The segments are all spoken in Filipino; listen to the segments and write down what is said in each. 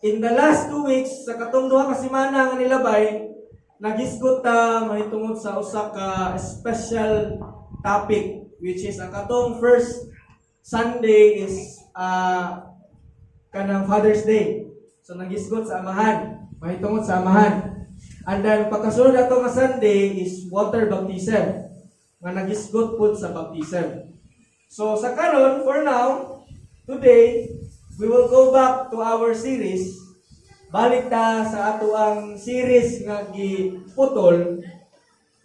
in the last 2 weeks sa katong duha ka semana nga nilabay, nagisgot ta mahitungod sa usa ka special topic, which is ang katong first Sunday is kanang Father's Day. So nagisgot sa amahan, mahitungod sa amahan. And then pagkasunod ato nga Sunday is water baptism, nga nagisgot pud sa baptism. So sa karon, for now, today we will go back to our series. Balik ta sa ato ang series nga giputol,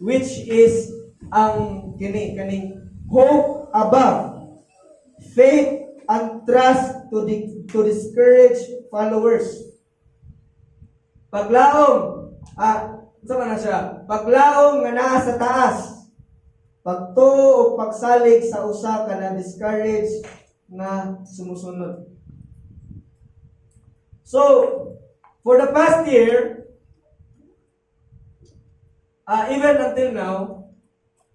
which is ang kaning hope above, faith and trust to discourage followers. Paglaom, sama na siya. Paglaom nga naa sa taas. Pagtuo o pagsalig sa usa ka na discourage nga sumusunod. So, for the past year, even until now,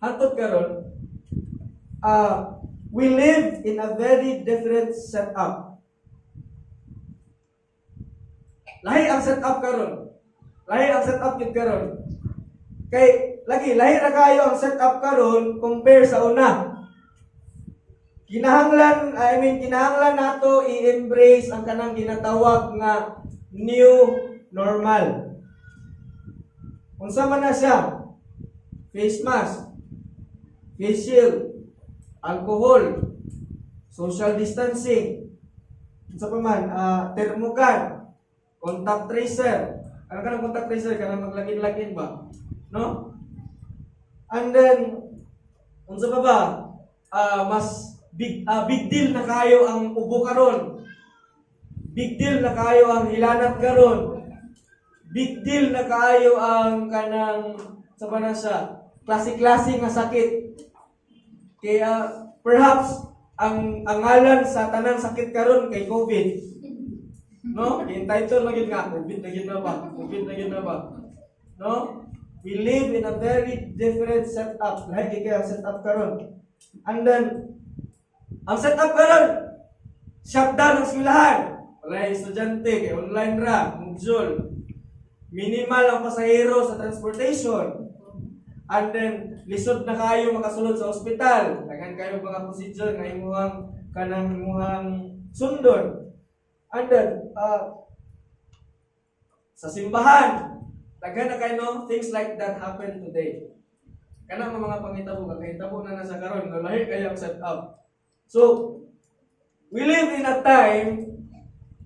hangtod karon, we live in a very different setup. Lahi ang setup karon. Lahi ang setup kit karon. Kay lahi ra kayo ang setup karon compare sa una. Kinahanglan nato i-embrace ang kanang ginatawag nga new normal. Unsa man na siya? Face mask, face shield, alcohol, social distancing, unsa pa man, thermogan, contact tracer. Ano ka ng contact tracer? Kanang maglagin-lagin ba? No? And then, unsa pa ba? Mas big deal na kayo ang ubo karon. Big deal na kayo ang hilanat karon. Big deal na kayo ang kanang sa panasa klase-klase nga sakit. Kaya perhaps ang ngalan sa tanang sakit karon kay COVID. No? In-title magid nga COVID na gid na ba? COVID na gid na ba? No? We live in a very different setup. Lahat kay setup karon. And then ang setup karon, shutdown ng eskwelahan. Wala estudyante, kay online ra, module. Minimal ang pasahero sa transportation. And then, lisod na kayo makasulod sa ospital. Daghan kayo mga procedure nga imuhang sundon. And then, sa simbahan, daghan na kayo, things like that happen today. Kanang mga pangitabo, kahitabo na nasa karon, lahi kayo ang setup. So, we live in a time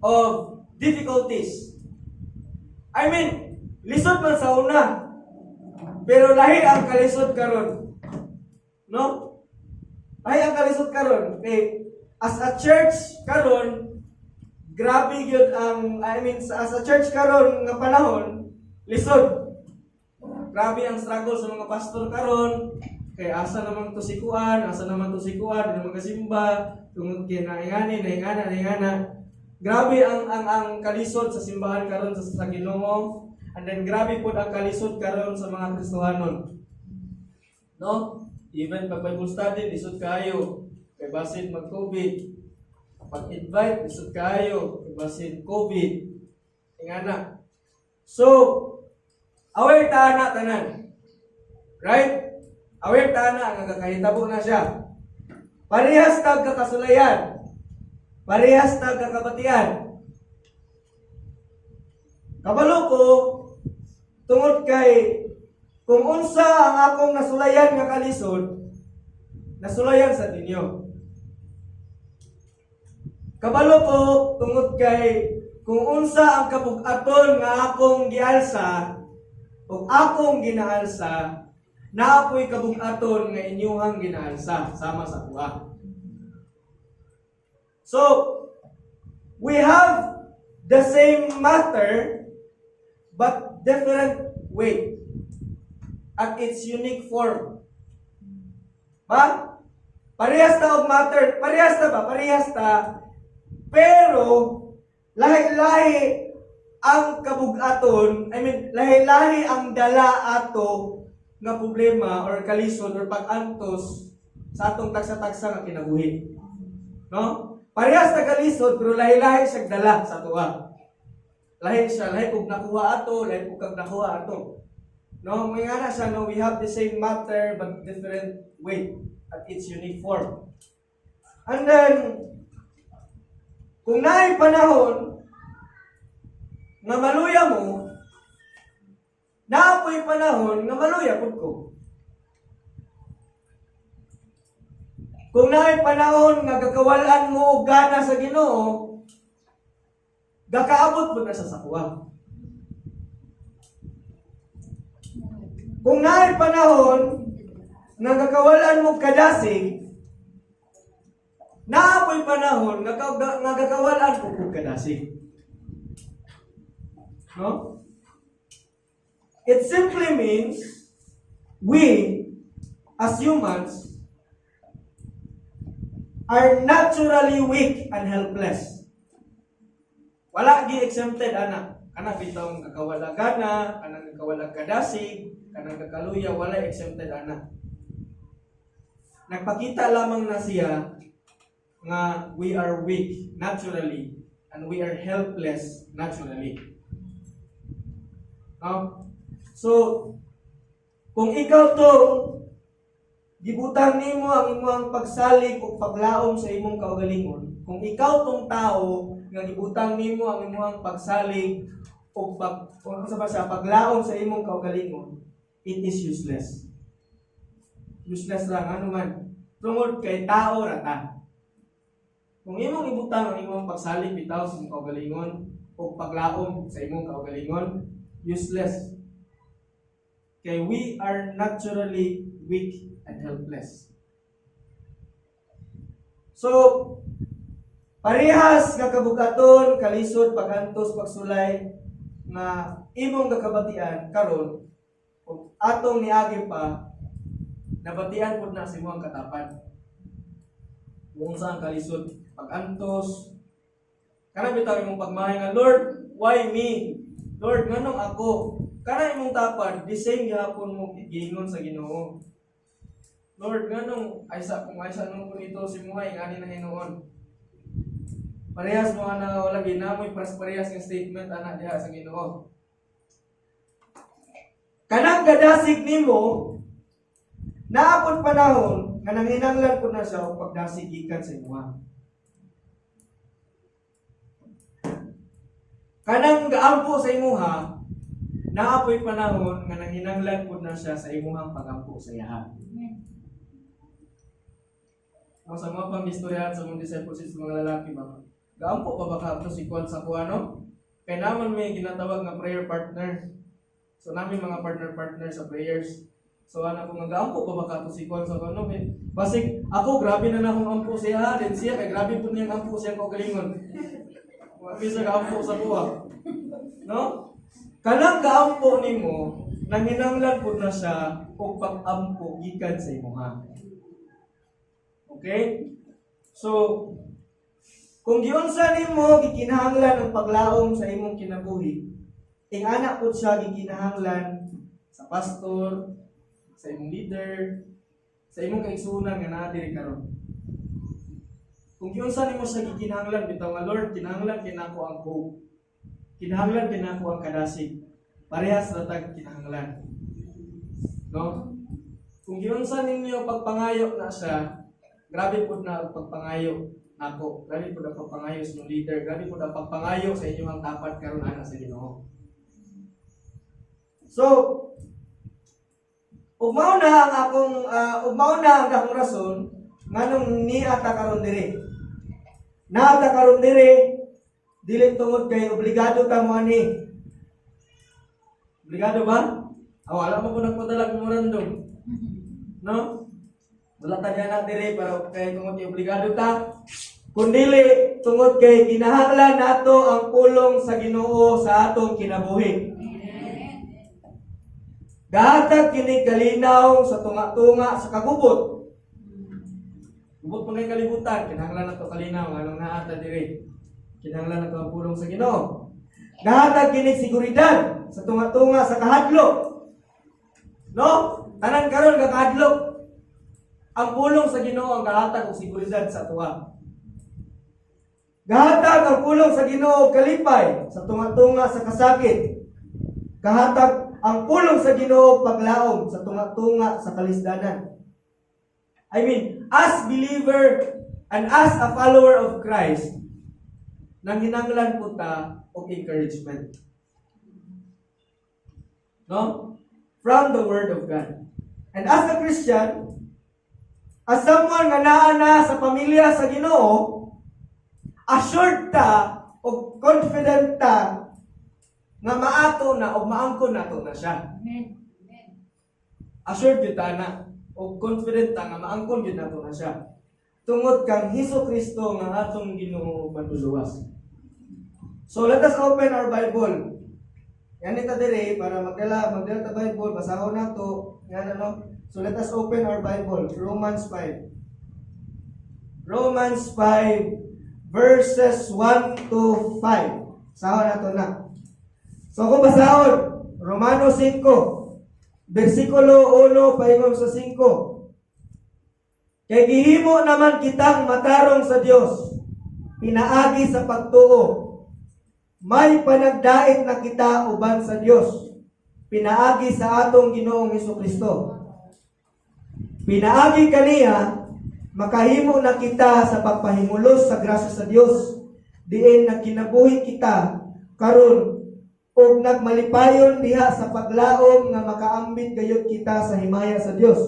of difficulties. I mean, lisod man sa una, pero lahi ang kalisod karon. No? Lahi ang kalisod karon. Okay, as a church karon, grabe yun as a church karon nga panahon, lisod. Grabe ang struggle sa mga pastor karon. Kay asa naman to sikuan, naman kasimba, tungod kay naingana. Grabe ang kalisod sa simbahan karon sa Ginoo, and then grabe pud ang kalisod karon sa mga Kristohanon. No? Even pag Bible study, lisod kayo. Kay basin mag-COVID. Pag-invite, lisod kayo. Kay basin COVID. Ingana. So, aware tanan. Right? Aware na nga kahitabo na siya. Parehas tag kakasulayan. Parehas tag kakabatian. Kabalo ko tungod kay kung unsa ang akong nasulayan nga kalisod, nasulayan sa inyo. Kabalo ko tungod kay kung unsa ang kabug-aton nga akong gialsa o akong ginaalsa, naapoy kabug-aton nga inyuhang ginaalsa sama sa kuha. So, we have the same matter but different weight at its unique form. Ba? Parehas ta og matter, parehas ta ba? Parehas ta. Pero lahi-lahi ang kabug-aton, lahi-lahi ang dala ato nga problema or kalisod or pag-antos sa atong tagsa-tagsa nga kinabuhi. No? Parehas na kalisod pero lahi-lahi siya dala sa tuwa. Lahi siya, lahi kung nakuha ato, lahi kung kag nakuha ato. No, may nga na siya, no, we have the same matter but different weight at its unique form. And then, kung naay panahon nga maluya mo, naapoy panahon nga maluya pud ko. Kung naay panahon nga gakawalan mo og gana sa Ginoo, gakaabot mo na sa sakuha. Kung naay panahon nga gakawalan mo kadasig, naapoy panahon nga gakawalan ko og kadasig. No? It simply means we as humans are naturally weak and helpless. Wala gi exempted anak. Kanang bitong kakawala gana, kanang kakawala kadasig, kanang kakaluya, wala exempted anak. Nagpakita lamang na siya nga we are weak naturally and we are helpless naturally. No? So, kung ikaw to gibutang nimo ang imong pagsalig o paglaom sa imong kaugalingon, kung ikaw tong tao nga gibutang nimo ang imong pagsalig o paglaom sa imong kaugalingon, it is useless. Useless lang ano man. Tungod kay tao ra ta. Kung imong ibutang ang imong pagsalig bitaw sa imong kaugalingon o paglaom sa imong kaugalingon, useless. Kay we are naturally weak and helpless. So, parehas nga kabugaton, kalisod, pagantos, pagsulay nga imong gakabatian karon kung atong niagi pa nabatian pud na sa imong katapan. Kung saan kalisod, pagantos, kana bitaw imong pagmahay nga Lord, why me? Lord, nganong ako? Kana imong tapan, the same gihapon mo giingon sa Ginoo. Lord, nganong aysa kung aysa nung ito si Muhay ngani na hinuon. Parehas mo ana wala ginamoy parehas nga statement ana diha sa Ginoo. Kanang gadasig nimo naapod panahon nga nanginanglan ko na siya og pagdasig gikan sa imuha. Kanang gaampo sa imuha naapoy panahon nga nanginanglan po na siya sa imuhang pagampo sa iyaha. Ang sa mga pangistoryahan sa mga disciples sa mga lalaki ba? Gaampo pa ba ka si Juan sa kuano? Kaya naman may ginatawag na prayer partner. So namin mga partner sa prayers. So ano kung nag-aampo pa ba ka si Juan sa kuano? Basig ako grabe na akong ampo siya, din siya kay grabe po niyang ampo siya ko galingon. Wala sa gaampo sa kuha. No? Kanang gaampo nimo, nanginanglan pud na siya og pag-ampo gikan sa imuha. Okay? So, kung giunsa nimo gikinahanglan ang paglaom sa imong kinabuhi, ing anak pud siya gikinahanglan sa pastor, sa imong leader, sa imong kaigsunan nga naa diri karon. Kung giunsa nimo siya gikinahanglan bitaw nga Lord, kinahanglan kinako ang hope. Kinahanglan kinako ang kadasig. Parehas ra tag kinahanglan. No? Kung giunsa ninyo pagpangayo na siya, grabe po na ang pagpangayo nako. Grabe po na pagpangayo sa leader. Grabe po na pagpangayo sa inyong tapat karon ana sa Ginoo. So, ugmao na ang akong rason nganong niata karon diri. Naata karon diri dili tungod kay obligado ta mo ani. Obligado ba? Wala mo ko nagpadala memorandum. No? Wala tayo na dire para kay tungod kay obligado ta. Kundili tungod kay kinahanglan nato ang pulong sa Ginoo sa atong kinabuhi. Gahatag kini kalinaw sa tunga-tunga sa kagubot. Gubot mo na kalibutan, kinahanglan nato kalinaw anong naata dire. Kinahanglan nato ang pulong sa Ginoo. Gahatag kini seguridad sa tunga-tunga sa kahadlok. No? Tanan karon nga kahadlok. Ang pulong sa Ginoo ang gahatag og seguridad sa tuwa. Gahatag ang pulong sa Ginoo kalipay sa tunga-tunga sa kasakit. Gahatag ang pulong sa Ginoo paglaom sa tunga-tunga sa kalisdanan. I mean, as believer and as a follower of Christ, nanginanglan po ta og encouragement. No? From the Word of God. And as a Christian, as someone nga naa na sa pamilya sa Ginoo, assured ta o confident ta nga maato na o maangkon nato na siya. Assured yun ta na o confident ta nga maangkon yun nato na siya. Tungod kang Hesus-Kristo nga atong Ginoo matuluwas. So let us open our Bible. Yan ita dire para magdala ta Bible, basahon nato. Yan ano. So let us open our Bible, Romans 5. Romans 5 verses 1 to 5. Sahon nato na. So kung basahon, Romanos 5, versikulo 1 paingon sa 5. Kay gihimo naman kitang matarong sa Dios, pinaagi sa pagtuo. May panagdait na kita uban sa Dios, pinaagi sa atong Ginoong Hesus-Kristo. Pinaagi kaniya makahimo na kita sa pagpahimulos sa grasya sa Dios, diin nagkinabuhi kita karon ug nagmalipayon diha sa paglaom nga makaambit gayud kita sa himaya sa Dios.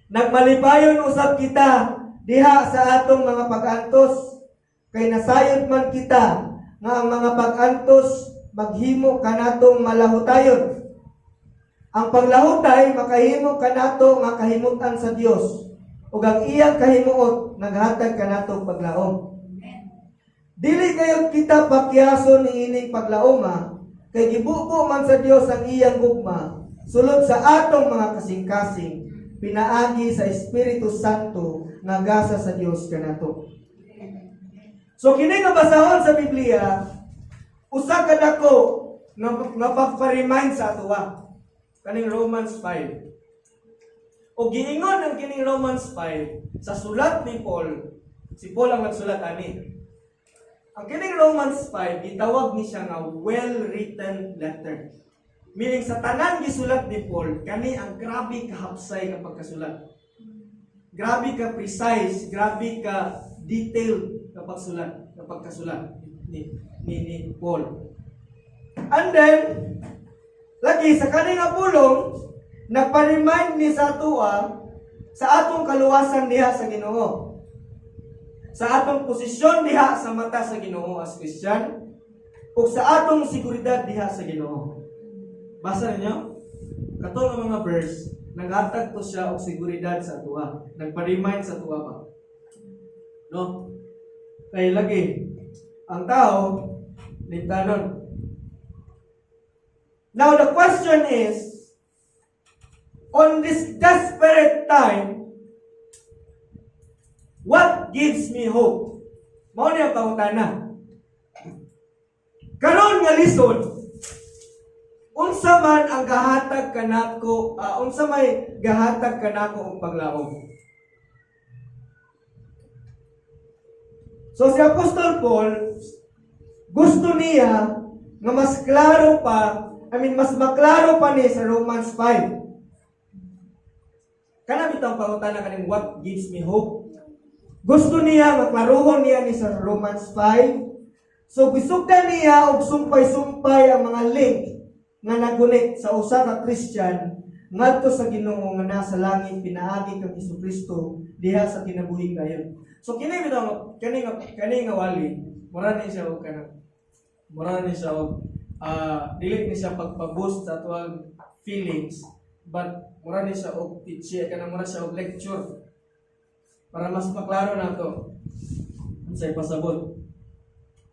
Nagmalipayon usab kita diha sa atong mga pag-antos, kay nasayod man kita nga ang mga pag-antos maghimo kanatong malahutayon. Ang paglahutay makahimo kanato nga kahimutan sa Dios, ug ang iyang kahimuot naghatag kanatong paglaom. Dili kayod kita pakyason niining paglaoma, kay gibubo man sa Dios ang iyang gugma sulod sa atong mga kasing-kasing, pinaagi sa Espiritu Santo nga gasa sa Dios kanato. So kini nga basahon sa Biblia, usa ka dako nga pagpa-remind sa atoa kaning Romans 5. O giingon ang kining Romans 5 sa sulat ni Paul. Si Paul ang nagsulat ani. Ang kining Romans 5 gitawag ni siya nga well-written letter. Meaning sa tanan gisulat ni Paul, kani ang grabe ka hapsay nga pagkasulat. Grabe ka precise, grabe ka detailed nga pagsulat, nga pagkasulat ni Paul. And then lagi sa kani nga pulong nagpa-remind ni sa atuwa sa atong kaluwasan diha sa Ginoo. Sa atong posisyon diha sa mata sa Ginoo as Christian, o sa atong seguridad diha sa Ginoo. Basa ninyo? Kato nga mga verse, naghatag to siya og seguridad sa atuwa. Nagpa-remind sa atuwa pa. No? Kay lagi, ang tao, lintanon. Now the question is, on this desperate time, what gives me hope? Mao ni ang pangutana. Karon nga lisod, unsa man ang gahatag kanako, unsa may gahatag kanako og paglaom? So si Apostol Paul gusto niya nga mas klaro pa, mas maklaro pa ni sa Romans 5. Kana bitang pangutana kaning what gives me hope? Gusto niya maklarohon niya ni sa Romans 5. So bisugdan niya og sumpay-sumpay ang mga link nga nagunit sa usa ka Christian ngadto sa Ginoo nga nasa langit pinaagi kang Hesus-Kristo diha sa kinabuhi kayon. So kini bitang kani nga wali, mura ni siya og dili ni siya pagpa-boost sa tuwang feelings, but mura ni siya og teaching, mura siya og lecture para mas maklaro nato unsay pasabot.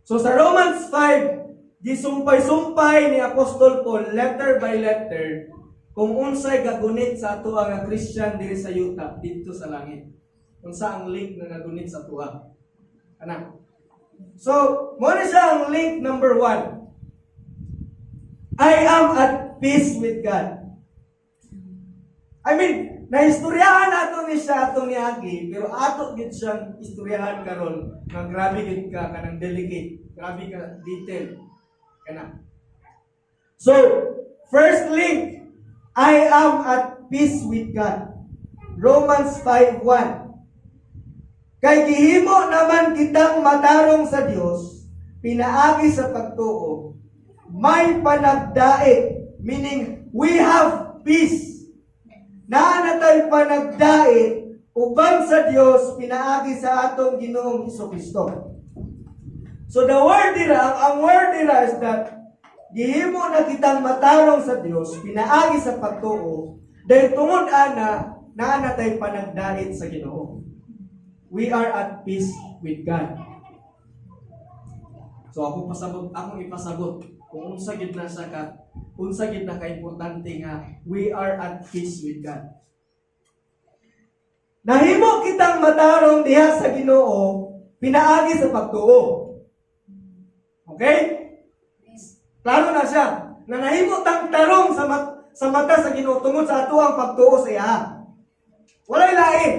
So sa Romans 5, gisumpay-sumpay ni Apostol Paul letter by letter kung unsay gagunit sa ato nga Christian diri sa yuta dito sa langit. Unsa ang link nga gagunit sa ato? Ana. So, mo na siya ang link number 1. I am at peace with God. I mean, naistoryahan nato ni siya atong niagi, pero ato gid siyang istoryahan karon nga grabe gid ka kanang delicate, grabe ka detail kana. So, first link, I am at peace with God. Romans 5:1. Kay gihimo naman kitang matarong sa Dios, pinaagi sa pagtuo, may panagdait, meaning we have peace. Naanatay panagdait uban sa Dios pinaagi sa atong Ginoong Hesukristo. So the word dira, ang word dira is that gihimo na kitang matarong sa Dios pinaagi sa pagtuo dahil tungod ana naanatay panagdait sa Ginoo. We are at peace with God. So akong ipasabot kung unsa gid na ka importante nga we are at peace with God. Nahimo kitang matarong diha sa Ginoo pinaagi sa pagtuo. Okay? Klaro na siya. Na nahimo tang tarong sa mata sa Ginoo tungod sa atuang pagtuo sa iya. Walay lain.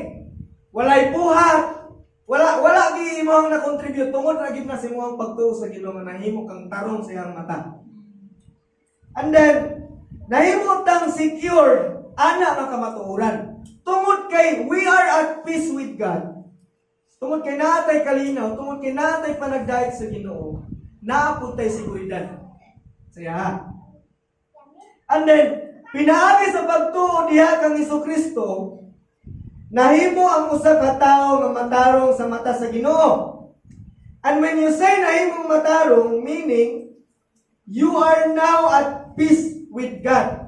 Walay buhat. Wala gi mo ang na-contribute tungod ra gid na sa imong pagtuo sa Ginoo nga nahimo kang tarong sa iyang mata. And then nahimo tang secure ana nga kamatuoran. Tungod kay we are at peace with God. Tungod kay naatay kalinaw, tungod kay naatay panagdait sa Ginoo, naapod tay seguridad. Saya. And then pinaagi sa pagtuo diha kang Hesukristo, nahimo ang usa ka tawo nga matarong sa mata sa Ginoo. And when you say nahimong matarong, meaning you are now at peace with God.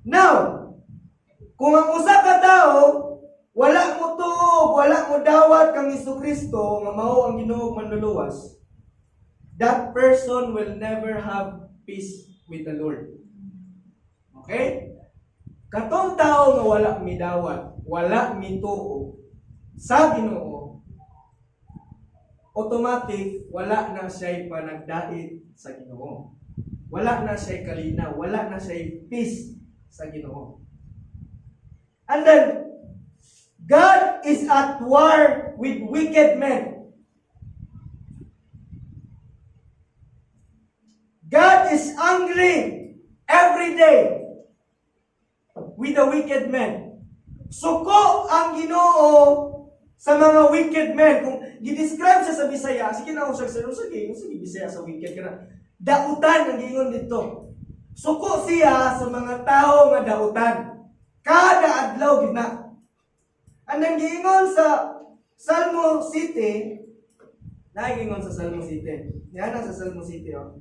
Now, kung ang usa ka tawo wala mo tuog, wala mo dawat kang Hesukristo nga mao ang Ginoo manluluwas, that person will never have peace with the Lord. Okay? Katong tao nga wala midawat, wala mituo sa Ginoo, automatic wala na siya'y panagdait sa Ginoo. Wala na siya'y kalinaw, wala na siya'y peace sa Ginoo. And then God is at war with wicked men. God is angry every day with the wicked men. Suko ang Ginoo sa mga wicked men. Kung i-describe siya sa Bisaya, sige na ako siya, sige Bisaya sa wicked ka na. Dautan ang giingon dito. Suko siya sa mga tao nga dautan. Kada adlaw gid na. Anong giingon sa Salmo City, nagingon sa Salmo City. Niana sa Salmo City, oh.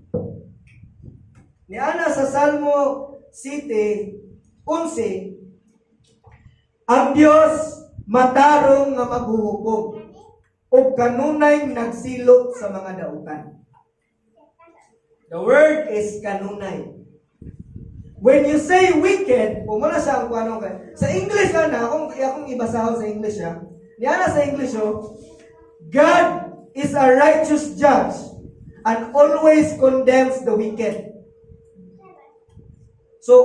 Niana sa Salmo City 11, ang Dios matarong nga maghuhukom o kanunay nagsilot sa mga dautan. The word is kanunay. When you say wicked, kung wala siya ang kuwanong ka. Sa English na, akong ibasahon sa English ha. Niya sa English God is a righteous judge and always condemns the wicked. So,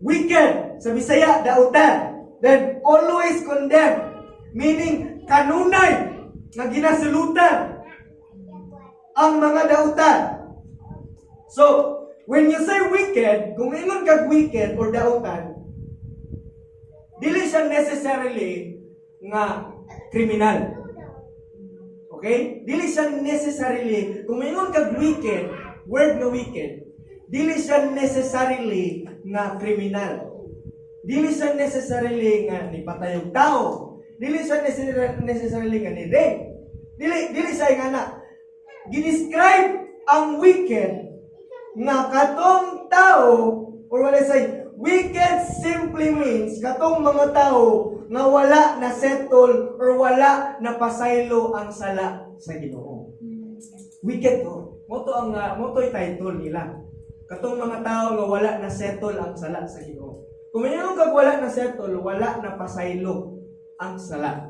wicked, sa Bisaya, dautan. Then, always condemn. Meaning, kanunay na ginasulutan ang mga dautan. So, when you say wicked, kung ingon kag wicked or dautan, dili siya necessarily nga kriminal. Okay? Dili siya necessarily, kung ingon kag wicked, word nga wicked, dili siya necessarily nga kriminal. Dili siya necessarily nga nipatayog tao. Dili siya necessarily nga ni-rape. Dili siya nga na. Ginescribe ang wicked nga katong tao, or what I say, wicked simply means katong mga tao nga wala na settle or wala na pasaylo ang sala sa Ginoo. Wicked to. Moto'y title nila. Katong mga tao nga wala na settle ang sala sa Ginoo. Kung mayroon kag wala na settle, wala na pasaylo ang sala.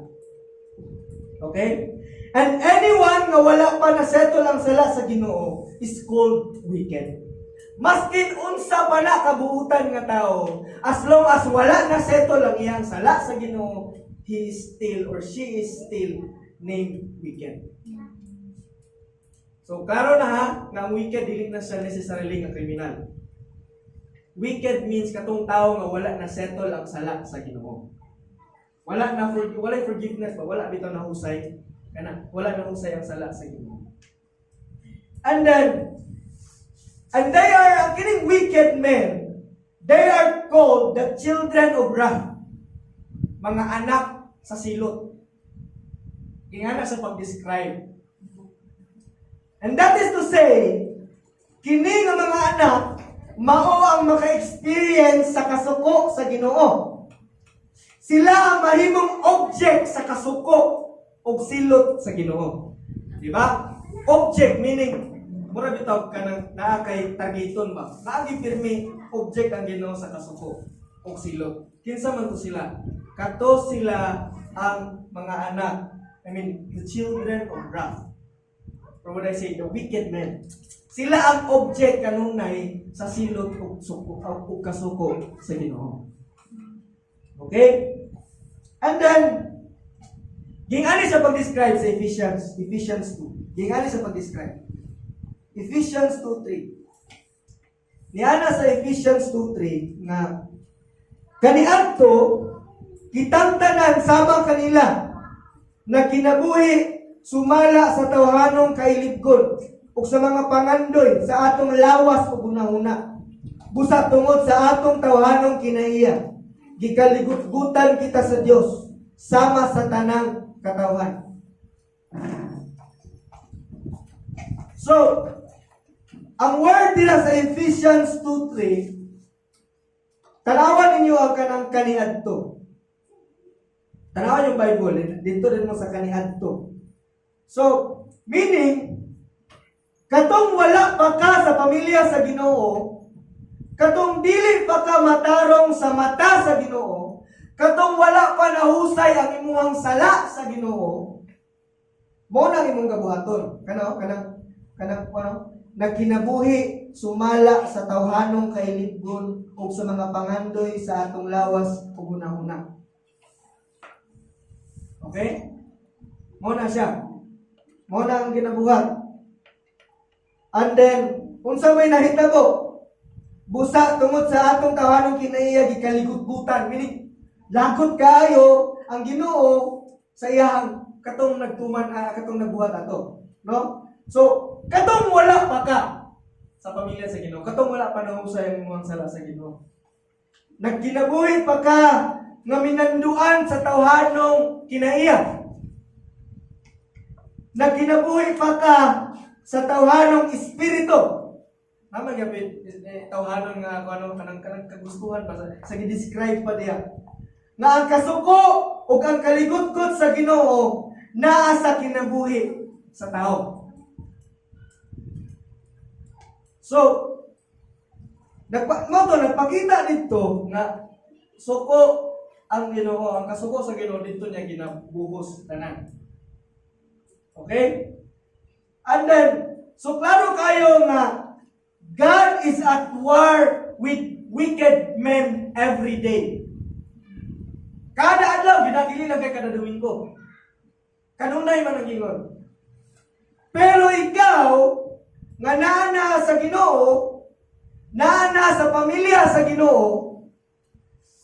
Okay? And anyone nga wala pa na settle ang sala sa Ginoo is called wicked. Maskin unsa pa na kabuutan nga tao, as long as wala na settle ang iyang sala sa Ginoo, he is still or she is still named wicked. So karon na ha, nga ang wicked dili na siya necessarily nga kriminal. Wicked means katong tao nga wala na settle ang sala sa Ginoo. Wala forgiveness ba, wala bitaw na husay, wala na husay ang sala sa Ginoo. And they are kining wicked men. They are called the children of wrath. Mga anak sa silot. Ingana sa pag-describe. And that is to say, kini nga mga anak mao ang maka-experience sa kasuko sa Ginoo. Sila ang mahimong object sa kasuko o silot sa Ginoo. Di ba? Object meaning mura bitaw ka nang naa kay targeton ba? Naagi pirmi object ang Ginoo sa kasuko o silot. Kinsa man to sila? Kato sila ang mga anak. I mean, the children of wrath. Or what I say, the wicked men. Sila ang object kanunay sa silot o kasuko sa Ginoo. Okay? And then, gingani sa pag-describe sa Ephesians 2. Gingani sa pag-describe. Ephesians 2:3. Niana sa Ephesians 2:3 nga kaniadto kitang tanan sama kanila na kinabuhi sumala sa tawhanong kailibgon ug sa mga pangandoy sa atong lawas ug hunahuna. Busa tungod sa atong tawhanong kinaiya, gikaligutan kita sa Dios sama sa tanang katawhan. So, ang word nila sa Ephesians 2:3, tanawan ninyo ang kanang kaniadto. Tanawan yung Bible, dito rin mo sa kaniadto. So, meaning, katong wala pa ka sa pamilya sa Ginoo, katong dili pa ka matarong sa mata sa Ginoo, katong wala pa nahusay ang imuhang sala sa Ginoo, mo nang imong gabuhaton. Kanang nagkinabuhi sumala sa tawhanong kailibgon ug sa mga pangandoy sa atong lawas ug hunahuna. Okay? Mo na siya. Mo na ang ginabuhat. And then, unsa may nahitabo? Busa tungod sa atong tawhanong kinaiya gikaligutan. Meaning, lagot kaayo ang Ginoo sa iyang katong nagtuman katong nagbuhat ato. No? So, katong wala pa ka sa pamilya sa Ginoo, katong wala pa nahusay ang imong sala sa Ginoo, nagkinabuhi pa ka nga minanduan sa tawhanong kinaiya, nagkinabuhi pa ka sa tawhanong espiritu. Naman gyapon tawhanon nga kanang kagustuhan pa sa gi-describe pa diya nga ang kasuko ug ang kaligutgot sa Ginoo naa sa kinabuhi sa tao. So, nagpakita dito nga suko ang Ginoo, ang kasuko sa Ginoo dito niya ginabuhos tanan. Okay? And then, so klaro kayo nga God is at war with wicked men every day. Kada adlaw ginadili lang kay kada Domingo. Kanunay man ang ingon. Pero ikaw nga naana sa Ginoo, naana sa pamilya sa Ginoo,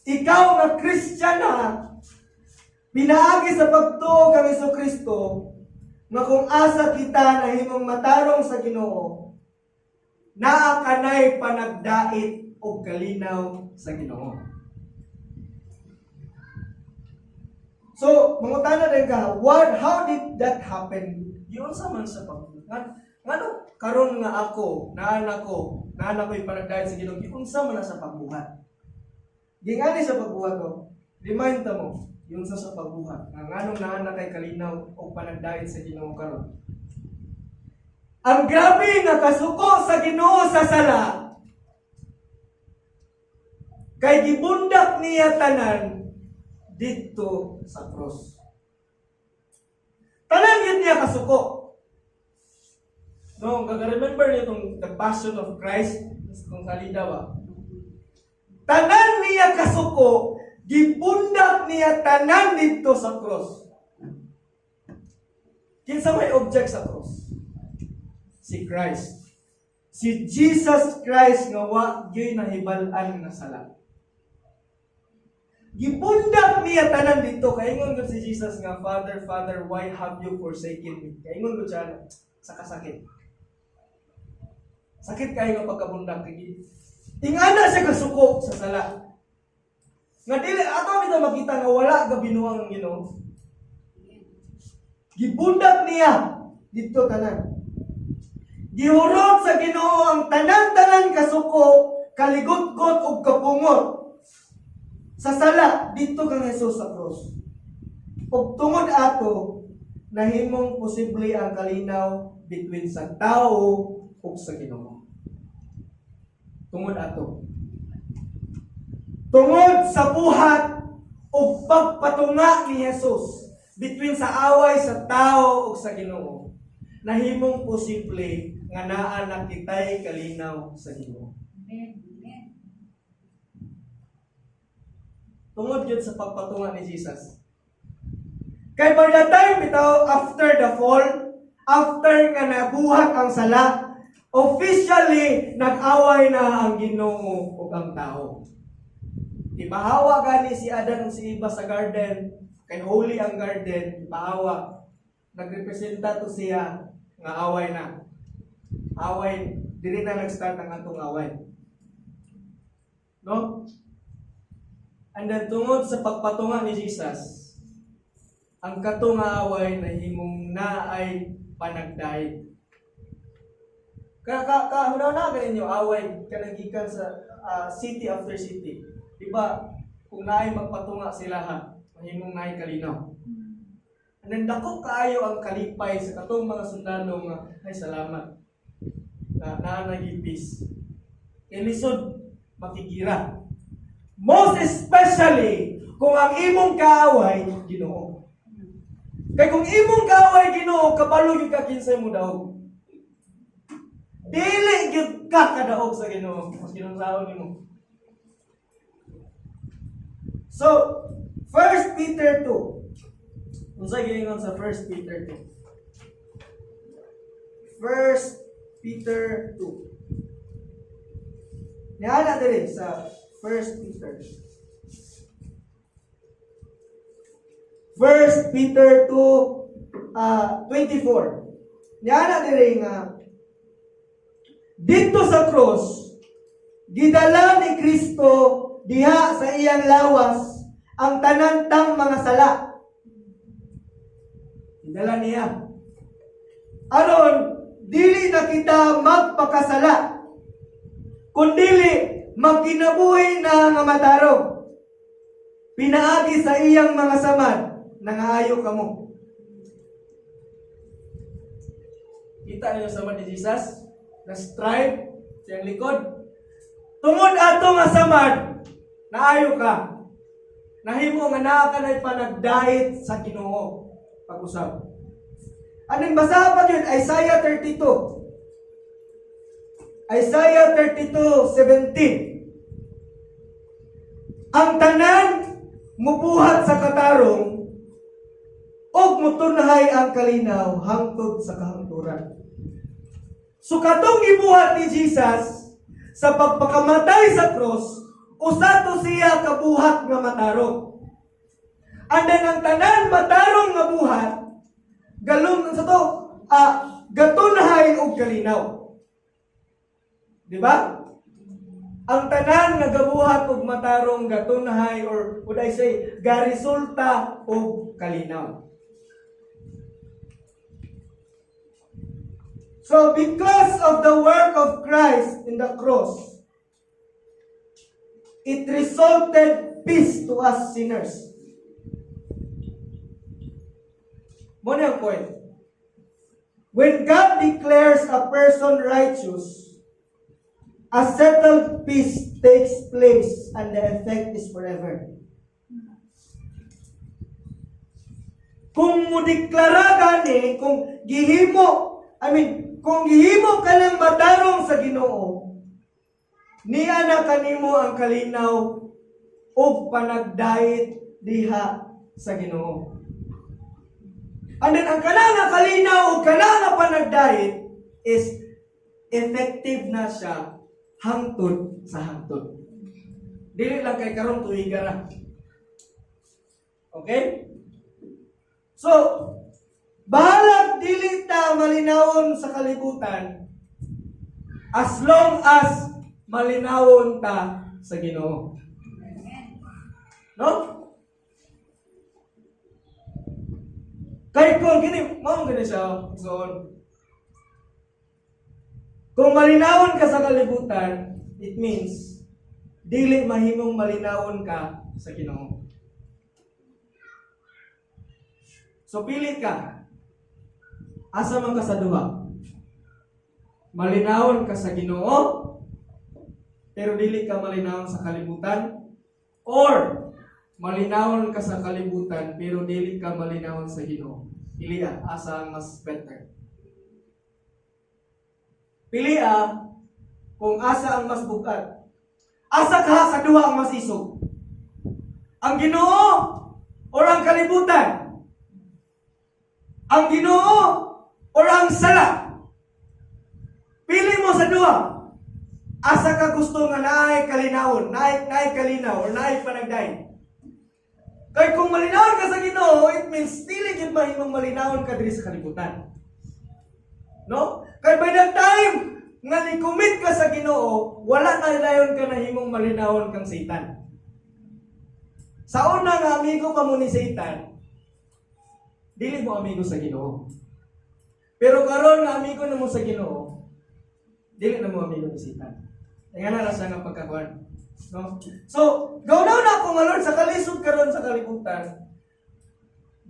ikaw nga Christian na, pinaagi sa pagtuo kang Jesucristo, nga kung asa kita na himong matarong sa Ginoo, naa kanay panagdait o kalinaw sa Ginoo. So, mangutana rin ka, how did that happen? Yun sa man sa pagbuhat. Ngano karon nga ako, naanak ko'y panagdait sa Ginoo, unsa man sa pagbuhat. Gingani sa pagbuhat ko, remind ta mo, yun sa pagbuhat. Nganong naanak kay kalinaw o panagdait sa Ginoo karon. Ang grabe nga kasuko sa Ginoo sa sala, kay gibundak niya tanan dito sa cross. Tanan yun niya kasuko. No, remember niyo itong the passion of Christ, Kung salida ba? Tanan niya kasuko, gipundak niya tanan dito sa cross. Kinsa may object sa cross? Si Christ. Si Jesus Christ nga wa gyud nahibal-an nga sala. Gipundak niya tanan dito. Kaingon gud si Jesus nga, Father, Father, why have you forsaken me? Kaingon gud siya sa kasakit. Sakit kayo nga pagkabundak. Ingana siya kasuko sa sala. Nga dili ato bitaw makita nga wala ga binuang ang Ginoo. Gibundak niya dito tanan. Gihurot sa Ginoo ang tanan-tanan kasuko, kaligot-got ug kapungot. Sa sala dito kang Hesus sa cross. Ug tungod ato nahimong posible ang kalinaw between sa tao ug sa Ginoo. Tungod ato. Tungod sa buhat o pagpatunga ni Jesus between sa away sa tao o sa Ginoo, nahimong posible nga naa na kitay kalinaw sa Ginoo. Tungod yun sa pagpatunga ni Jesus. Kay by the time bitaw after the fall, after nga nabuhat ang sala, officially nag-away na ang Ginoo ug ang tao. Ipahawa gani si Adan ug si Eva sa garden, kay holy ang garden, ipahawa. Nagrepresenta to siya nga away na. Away, dili na nag-start ang atong away. No? And then tungod sa pagpatunga ni Jesus, ang katong away na himong na ay panagdaig. Hunaw na ganin yung away kanagikan sa city after city. Diba, kung naay magpatunga sila ha, mahimong naay kalinaw. And then dako kaayo ang kalipay sa katong mga sundalo nga, ay salamat. Na nagipis. Ilisod, makigira. Most especially, kung ang imong kaaway, Ginoo. Kaya kung imong kaaway, Ginoo, kabalo yung kakinsay mo daw. Dili gyud ka kadaog sa Ginoo, mas ginunsaon nimo. So, 1 Peter 2. Unsay giingon sa 1 Peter 2? 1 Peter 2. Niana diri sa 1 Peter. 1 Peter 2:24. Niana diri nga dito sa cross, gidala ni Kristo diha sa iyang lawas ang tanantang mga sala. Gidala niya. Aron, dili na kita magpakasala, kundili magkinabuhi na nga matarong. Pinaagi sa iyang mga samad, nangaayo kamo. Kita niyo samad ni Jesus? Na stripe siyang likod. Tungod ato nga samad, naayo ka. Nahimo nga naa ka na panagdait sa Ginoo. Pag-usap. Anong basahan pa yun? Isaiah 32. Isaiah 32:17. Ang tanan mubuhat sa katarong ug mutunhay ang kalinaw hangtod sa kahangturan. So katong gibuhat ni Jesus sa pagpakamatay sa cross, usa to siya kabuhat nga matarong. And then ang tanan matarong nga buhat, galon sa to, gatunhay og kalinaw. Di ba? Ang tanan nga gabuhat og matarong gatunhay, or would I say, garesulta og kalinaw. So because of the work of Christ in the cross, it resulted peace to us sinners. Mo na ang point. When God declares a person righteous, a settled peace takes place and the effect is forever. Kung mo deklara gani, kung gihimo ka ng matarong sa Ginoo, Niya na kanimo ang kalinaw ug panagdait diha sa Ginoo. And then ang kana nga kalinaw ug kana nga panagdait is effective na siya hangtod sa hangtod. Dili lang kay karon tuiga na. Okay? So, bahalag dili ta malinawon sa kalibutan as long as malinawon ta sa Ginoo. No? Kay kung gini, mao gani siya. So, kung malinawon ka sa kalibutan, it means dili mahimong malinawon ka sa Ginoo. So pili ka. Asa man ka sa duha? Malinawon ka sa Ginoo, pero dili ka malinawon sa kalibutan, or malinawon ka sa kalibutan pero dili ka malinawon sa Ginoo. Pili asa ang mas better. Pili kung asa ang mas bukat. Asa ka sa duha ang mas isog? Ang Ginoo or ang kalibutan? Ang Ginoo or ang sala? Pili mo sa duha. Asa ka gusto nga naay kalinawon, naay kalinaw or naay panagday? Kay kung malinawon ka sa Ginoo, it means dili gyud mahimong malinawon ka diri sa kalibutan. No? Kay by that time nga ni-commit ka sa Ginoo, wala na dayon ka nahimong malinawon kang Satan. Sa una nga amigo ka mo ni Satan, dili mo amigo sa Ginoo. Pero karon nga amigo na mo sa Ginoo, dili na mo amigo ni Satan. Kaya na lang siya nga pagkakuan. No? So, gawnaw na ako nga Lord, sa kalisod karon sa kalibutan,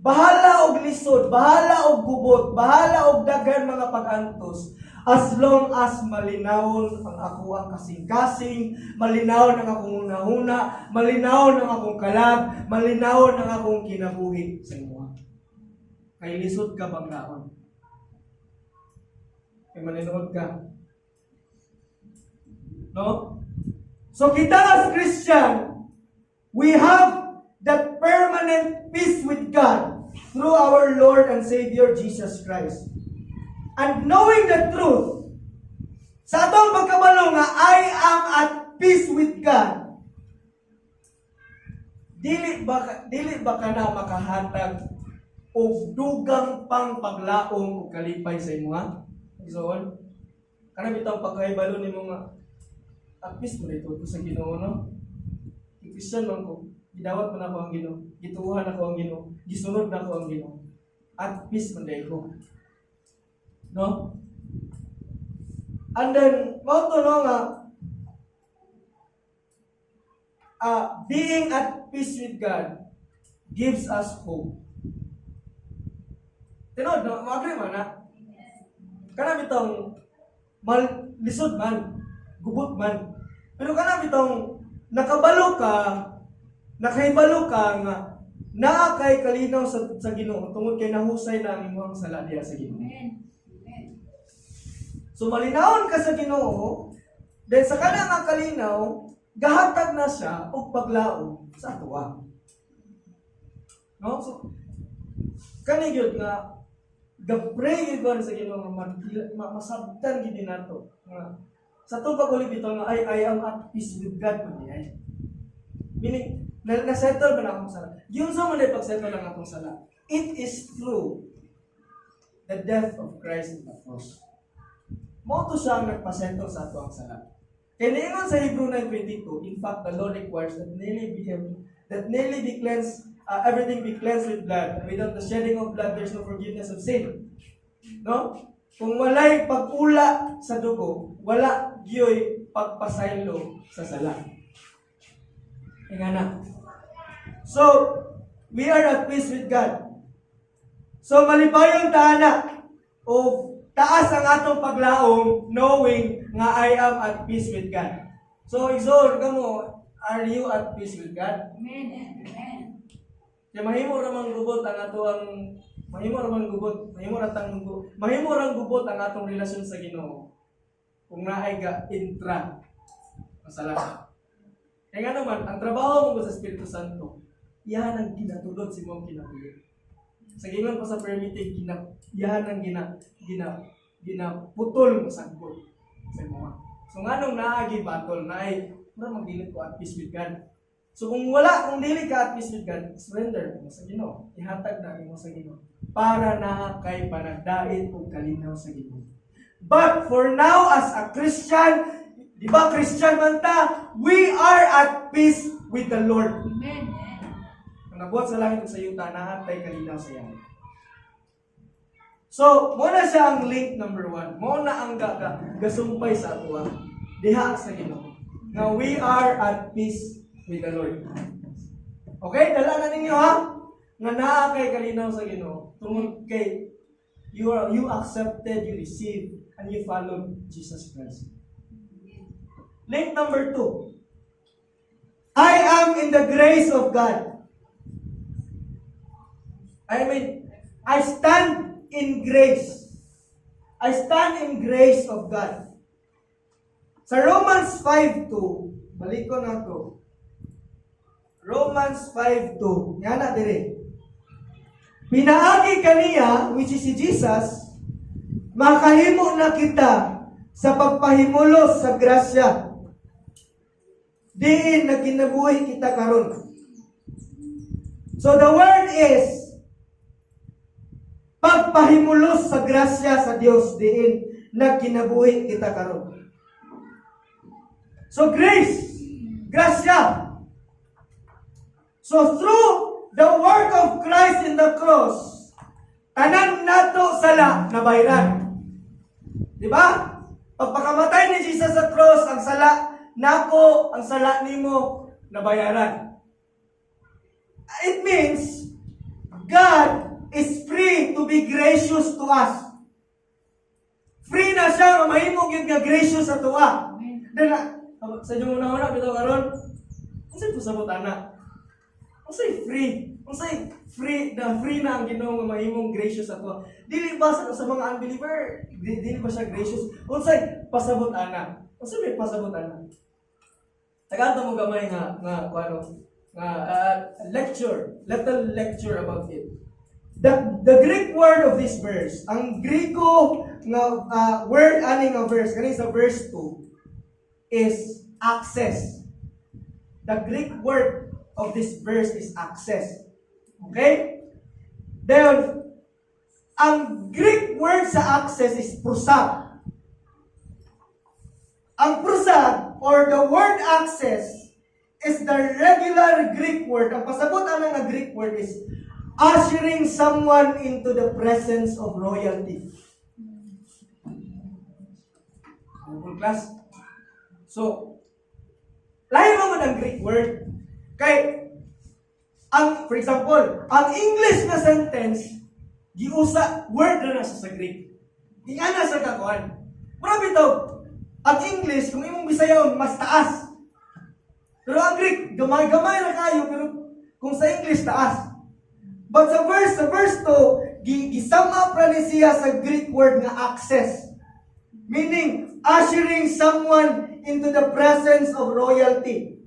bahala og lisod, bahala og gubot, bahala og daghan mga pag-antos, as long as malinawon ang ako ang kasing-kasing, malinawon ang akong una-una, malinawon ang akong kalag, malinawon ang akong kinabuhi sa imo. Kay lisod ka banggaon. Kay malinood ka. No? So kita as Christian, we have that permanent peace with God through our Lord and Savior Jesus Christ. And knowing the truth, sa atong pagkabalo nga I am at peace with God, dili ba ka na makahatag og dugang pang paglaom o kalipay sa imo ha? Igsoon, kana bitaw pagkahibalo nimo nga at peace mo dito sa Ginoo, no? Christian man ko, gidawat man ako ang Ginoo, gituuhan ako ang Ginoo, gisunod na ako ang Ginoo. At peace man dito. No? And then, mao to no nga, being at peace with God gives us hope. Tinod, no? Mag-agree man na? Kana bitong lisod man, gubot man. Pero kana bitong nakabalo ka, nakahibalo ka nga naa kay kalinaw sa Ginoo tungod kay nahusay na ang imong sala diha sa Ginoo. So malinawon ka sa Ginoo, then sa kana nga kalinaw, gahatag na siya og paglaom sa atuwa. No? So kani gyud nga gapray gyud sa Ginoo nga masabtan gid nato nga sa itong pag-ulit ito nga, I am at peace with God man yan. Meaning, na-settle ba na akong sala? Yung sa mga pag-settle lang akong sala, it is through the death of Christ in the cross. Mo to siya ang nagpa-settle sa ato ang sala. Kaya niingon sa Hebrew 9:22, in fact, the Lord requires that nearly be cleansed, everything be cleansed with blood. And without the shedding of blood, there's no forgiveness of sin. No? Kung walay pag-ula sa dugo, wala giyoy pagpasaylo sa sala. Ingana. So, we are at peace with God. So, malipayon taana o taas ang atong paglaom knowing nga I am at peace with God. So, exhort kamo, are you at peace with God? Amen. Kaya mahimo ramang gubot ang ato ang mahimo ramang gubot ang atong relasyon sa Ginoo. Kung naay ga intra ang sala. Kaya nga naman, ang trabaho mo sa Espiritu Santo, yan ang ginatulod si mong kinabuhi. Sa gingon pa sa permitting, yan ang ginaputol mo sa sagbot sa mga. So nga nung naagi battle na ay, mura magdilit ko at peace with God. So kung dili ka at peace with God, surrender mo sa Ginoo. Ihatag na mo sa Ginoo para na kay panagdait o kalinaw sa Ginoo. But for now as a Christian, di ba Christian man ta, we are at peace with the Lord. Amen. Ang nabuhat sa langit ug sa yuta nahatay kalinaw sa iya. So, mo na siya ang link number 1. Mo na ang gasumpay sa ato diha sa Ginoo. Now we are at peace with the Lord. Okay, dala na ninyo ha. Nga naa kay kalinaw sa Ginoo. Tungod kay you accepted, you received, and you followed Jesus Christ. Link number 2. I am in the grace of God. I stand in grace. I stand in grace of God. Sa Romans 5:2, balik ko na to. Romans 5:2. Yan na dire. Pinaagi kaniya, which is si Jesus, makahimo na kita sa pagpahimulos sa grasya. Diin na kinabuhi kita karon. So the word is pagpahimulos sa grasya sa Dios diin na kinabuhi kita karon. So grace, grasya. So through the work of Christ in the cross, tanan nato sala nabayran. Di ba? Pagpakamatay ni Jesus sa cross, ang sala nako, ang sala nimo nabayaran. It means God is free to be gracious to us. Free na siya mahimog yung gracious sa tuwa. Dala sa inyo muna bitaw karon. Unsay pasabot ana? Unsay free? Unsay free na ang Ginoo nga mahimong gracious sa tuwa. Dili ba sa mga unbeliever, dili ba siya gracious? Unsay pasabot ana? Unsay may pasabot ana? Tagaan mo gamay nga little lecture about it. The Greek word of this verse, ang Griko nga word ani nga verse, kani sa verse 2 is access. The Greek word of this verse is access. Okay? Then ang Greek word sa access is prosag. Ang prosag or the word access is the regular Greek word. Ang pasabot ana nga Greek word is ushering someone into the presence of royalty. Full class. So, lahi naman ang Greek word. Kay, for example, ang English na sentence, giusa, word na nasa sa Greek. Ingana sa kakuan. Marami ito, ang English, kung imong Bisayon, mas taas. Pero ang Greek, gamay-gamay na kayo, pero kung sa English, taas. But sa verse 2, gisum up na ni siya sa Greek word na access. Meaning, ushering someone into the presence of royalty.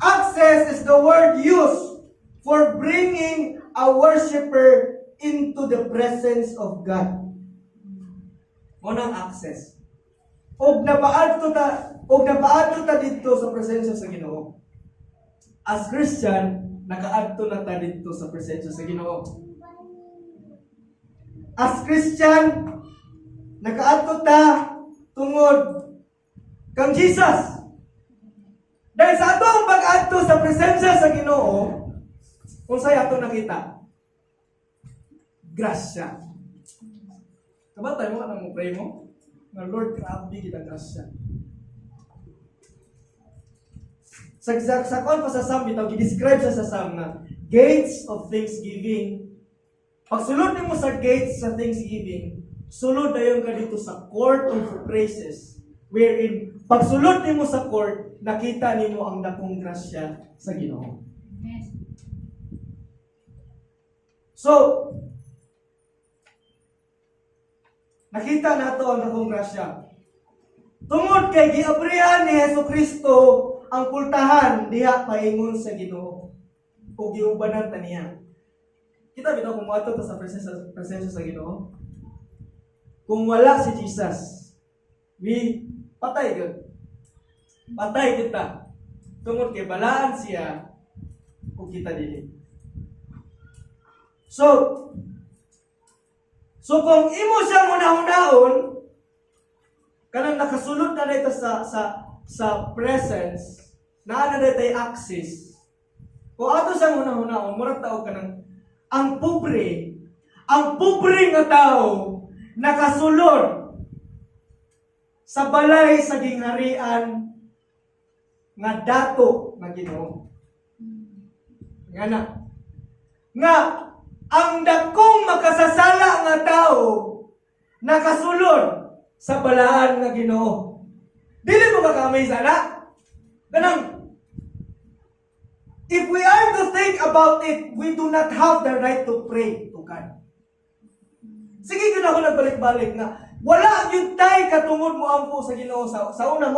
Access is the word used for bringing a worshiper into the presence of God. Munang access. Og napaadto ta dito sa presensya sa Ginoo. As Christian, nakaadto na ta dito sa presensya sa Ginoo. As Christian, nakaadto ta tungod kang Jesus. Dahil sa atong pag-adto sa presensya sa Ginoo, unsay ato nakita? Grasya. Kabatay mo kanang pray mo? Na Lord, grabe kita grasya. Sa kon pa sa Psalm bitaw gi-describe sa Psalm na gates of thanksgiving. Pag sulod nimo sa gates sa thanksgiving, sulod dayon ka dito sa court of praises, wherein pag sulod nimo sa court, nakita nimo ang dakong grasya sa Ginoo. So, nakita nato ang dakong grasya. Tungod kay giabrihan ni Hesukristo ang pultahan diha paingon sa Ginoo ug giubanan ta niya. Kita bitaw kung moadto ta sa presensya sa Ginoo. Kung wala si Jesus, patay gyud. Patay kita. Tungod kay balaan siya ug kita dili. So kung imo siya hunahunahon, kanang nakasulod na dito sa presence, naa na dito access. Kung ato siyang hunahunahon, murag tao kanang ang pobre nga tao nakasulod sa balay sa gingharian nga dato nga Ginoo. Nga ang dakong makasasala nga tao nakasulod sa balaan nga Ginoo. Dili mo kakamay sana. Ganang, if we are to think about it, we do not have the right to pray to God. Sige yun ako nagbalik-balik nga, wala yung tay katungod mo ampo sa Ginoo sa una.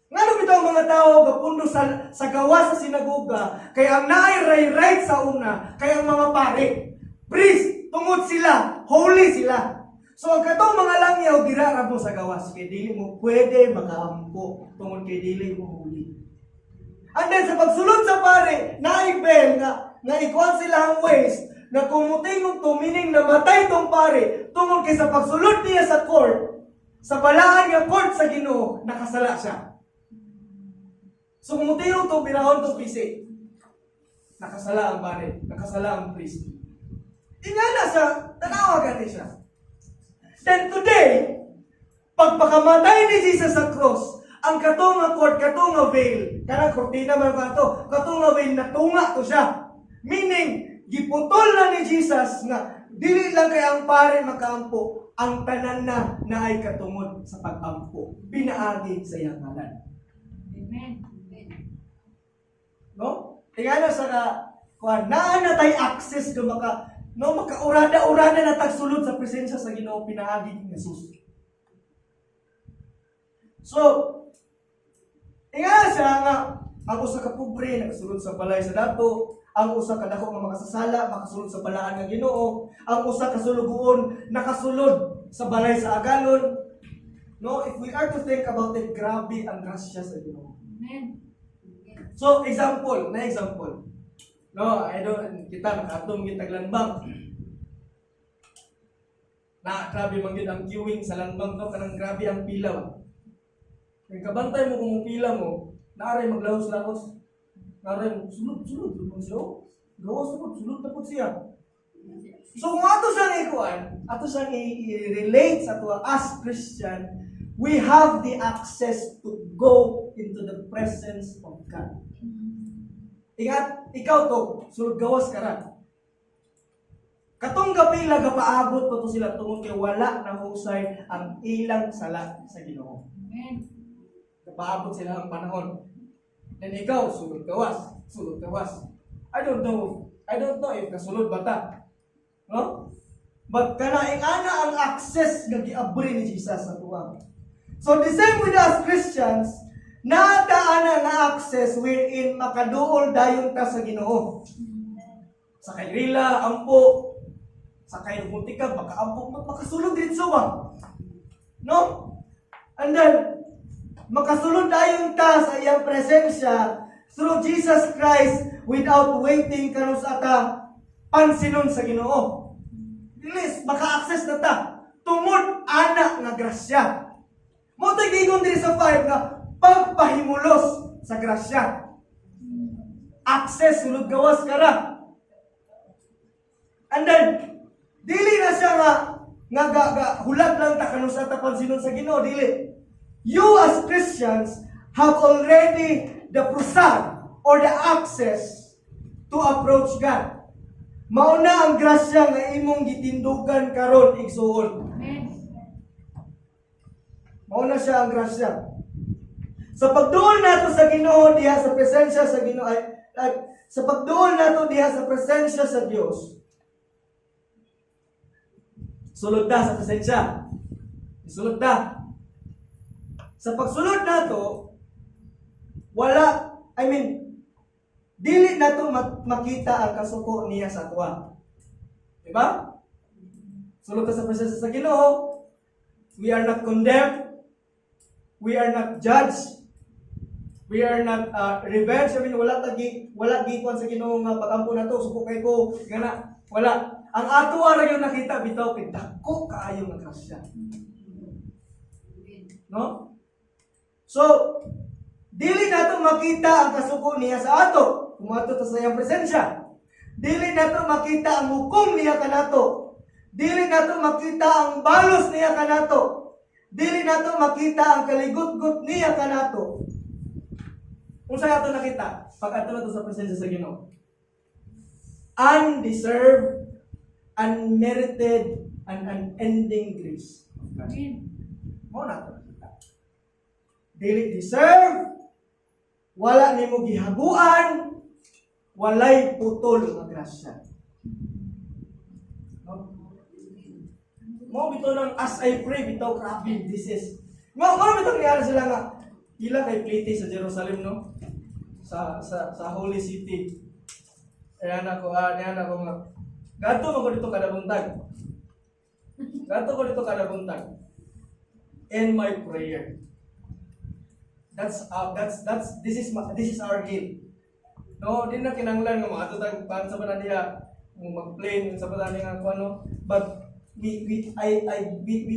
Nga nung ito ang mga tao kapundo sa gawa sa sinagoga, kaya ang naay right sa una, kaya ang mga pare, priest, tungod sila, holy sila. So ang katong mga langyaw dirara mo sa gawas, kay dili mo pwede makaampo tungod kay dili mo holy. And then sa pagsulod sa pare, naibel nga ikuan sila ang ways na kumutingog to, meaning namatay tong pare tungod kay sa pagsulod niya sa court, sa balaan nga court sa Ginoo, nakasala siya. So kumutingog to, pinahon to pisi. Nakasala ang pare, nakasala ang priest. Ingana sa tanawa gani siya. Then today, pagpakamatay ni Jesus sa cross, ang katong nga court, katong nga veil, kanang kortina man kato, katong nga veil natunga to siya. Meaning, giputol na ni Jesus nga dili lang kay ang pare makaampo, ang tanan na ay katungod sa pag-ampo. Pinaagi sa iyang ngalan. Amen. No? Tingala sa naa na tay access do makaurada-urada na tagsulod sa presensya sa Ginoo pinaagi ni Jesus. So, tingala siya nga ang usa ka pobre nagsulod sa balay sa dato, ang usa ka dako nga makasasala makasulod sa balaan nga Ginoo, ang usa ka sulugoon nakasulod sa balay sa agalon. No, if we are to think about it, grabe ang grasya sa Ginoo. Amen. So, example. No, kita nakatong kita lanbang. Na grabe man gyud ang queuing sa lanbang to, kanang grabe ang pila. Kung kabantay mo kung pila mo, naaray maglahos-lahos. Naaray mo sulod mo siya. Sulod tapos siya. So kung ato siyang i-relate sa to as Christian, we have the access to go into the presence of God. Ingat, ikaw to, sulod gawas ka ra. Katong kapila gapaabot pa to sila tungod kay wala na husay ang ilang sala sa Ginoo. Amen. Gapaabot sila ang panahon. Then ikaw, sulod gawas. I don't know if kasulod ba ta. No? But kana ang access nga giabri ni Jesus sa tuwa. So the same with us Christians, nadaan nga access wherein makaduol dayon ta sa Ginoo. Sa kayrila, ampo, sa kayrumuntika, makaampo, makasulod dito ba? No? And then, makasulod dayon ta sa iyang presensya through Jesus Christ without waiting karon sa ata pansinon sa Ginoo. Please, maka-access na ta. Tungod ana nga grasya. Mo tagigon diri sa 5 nga pagpahimulos sa grasya. Access sulod gawas kara. And then dili na siya nga hulat lang ta kanus sa tapansinon sa Ginoo, dili. You as Christians have already the prasad or the access to approach God. Mauna ang grasya nga imong gitindugan karon igsuon. Amen. Mauna siya ang grasya. Sa pagduol nato sa Ginoo diha sa presensya sa Ginoo sa pagduol nato diha sa presensya sa Dios. Sulod ta sa presensya. Sulod ta. Sa pagsulod nato, wala, dili nato makita ang kasuko niya sa atwa. Diba? Sulod ka sa presensya sa Ginoo, we are not condemned, we are not judged, we are not revenged. Wala gikuan sa Ginoo nga pagampo nato, suko kay ko, gana, wala. Ang ato ara yung nakita bitaw kay dako kaayo nga grasya. No? So, dili nato makita ang kasuko niya sa ato, kung ato ta sa iyang presensya. Dili nato makita ang hukom niya kanato. Dili nato makita ang balos niya kanato. Dili nato makita ang kaligut-gut niya kanato. Kung saan ato nakita, pag ato nato sa presensya sa Ginoo, undeserved, unmerited, and unending grace. Mo nato nakita. Dili deserve, wala nimo gihaguan, walay putol nga grasya. No? Mo bitaw ng as I pray, bitaw grabe, this is. Mo bitaw niya sila nga ila kay plite sa Jerusalem, no? Sa Holy City. Ayan ako nga. Gato mo ko dito kada buntag. In my prayer. This is our hill. No, din na kinanglan nga mga tutag ban sa banan niya mag-plane sa banan niya ko ano, but we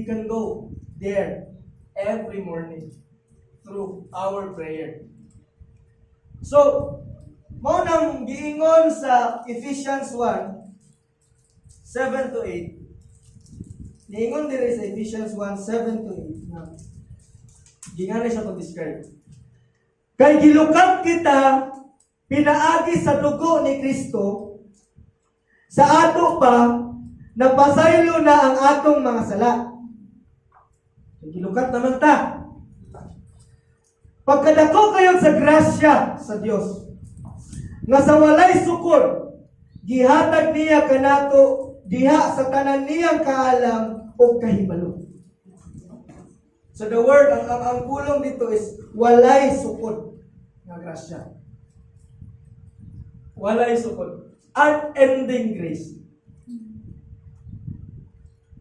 can go there every morning through our prayer. So, mo nang giingon sa Ephesians 1:7 to 8. Giingon diri sa Ephesians 1:7 to 8 na ginganay siya pag-describe. Kay gilukat kita pinaagi sa dugo ni Kristo, sa ato pa napasaylo na ang atong mga sala. Gilukat naman ta. Pagkadako kayo sa grasya sa Dios, nga sa walay sukod, gihatag niya kanato diha sa tanan niyang kaalam o kahibalo. So the word, ang pulong dito is walay sukod nga grasya. Walay sukod. Unending grace.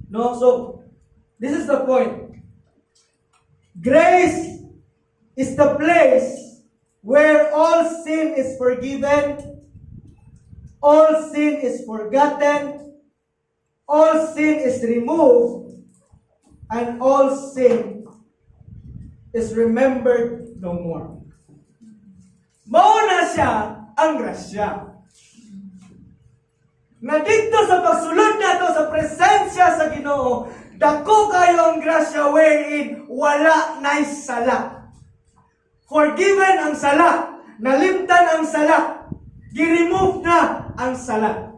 No, so this is the point. Grace is the place where all sin is forgiven, all sin is forgotten, all sin is removed, and all sin is remembered no more. Mauna siya ang grasya. Na dito sa pagsulod nato sa presensya sa Ginoo, dako kayo ang grasya wherein wala na'y sala. Forgiven ang sala, nalimtan ang sala, gi-remove na ang sala.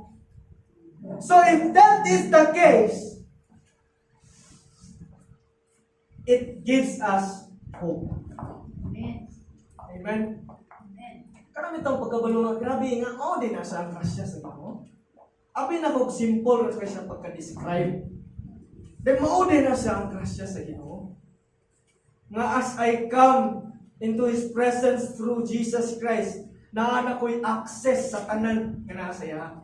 So if that is the case, it gives us hope. Amen. Amen. Amen. Karami itong pagkabalo nga, grabe nga, din na sa grasya sa Ginoo. Abi na kog simple nga siya pagka-describe. Then din na siya ang grasya sa Ginoo. Nga as I come into His presence through Jesus Christ, naana ko'y access sa tanan nga nasa iya.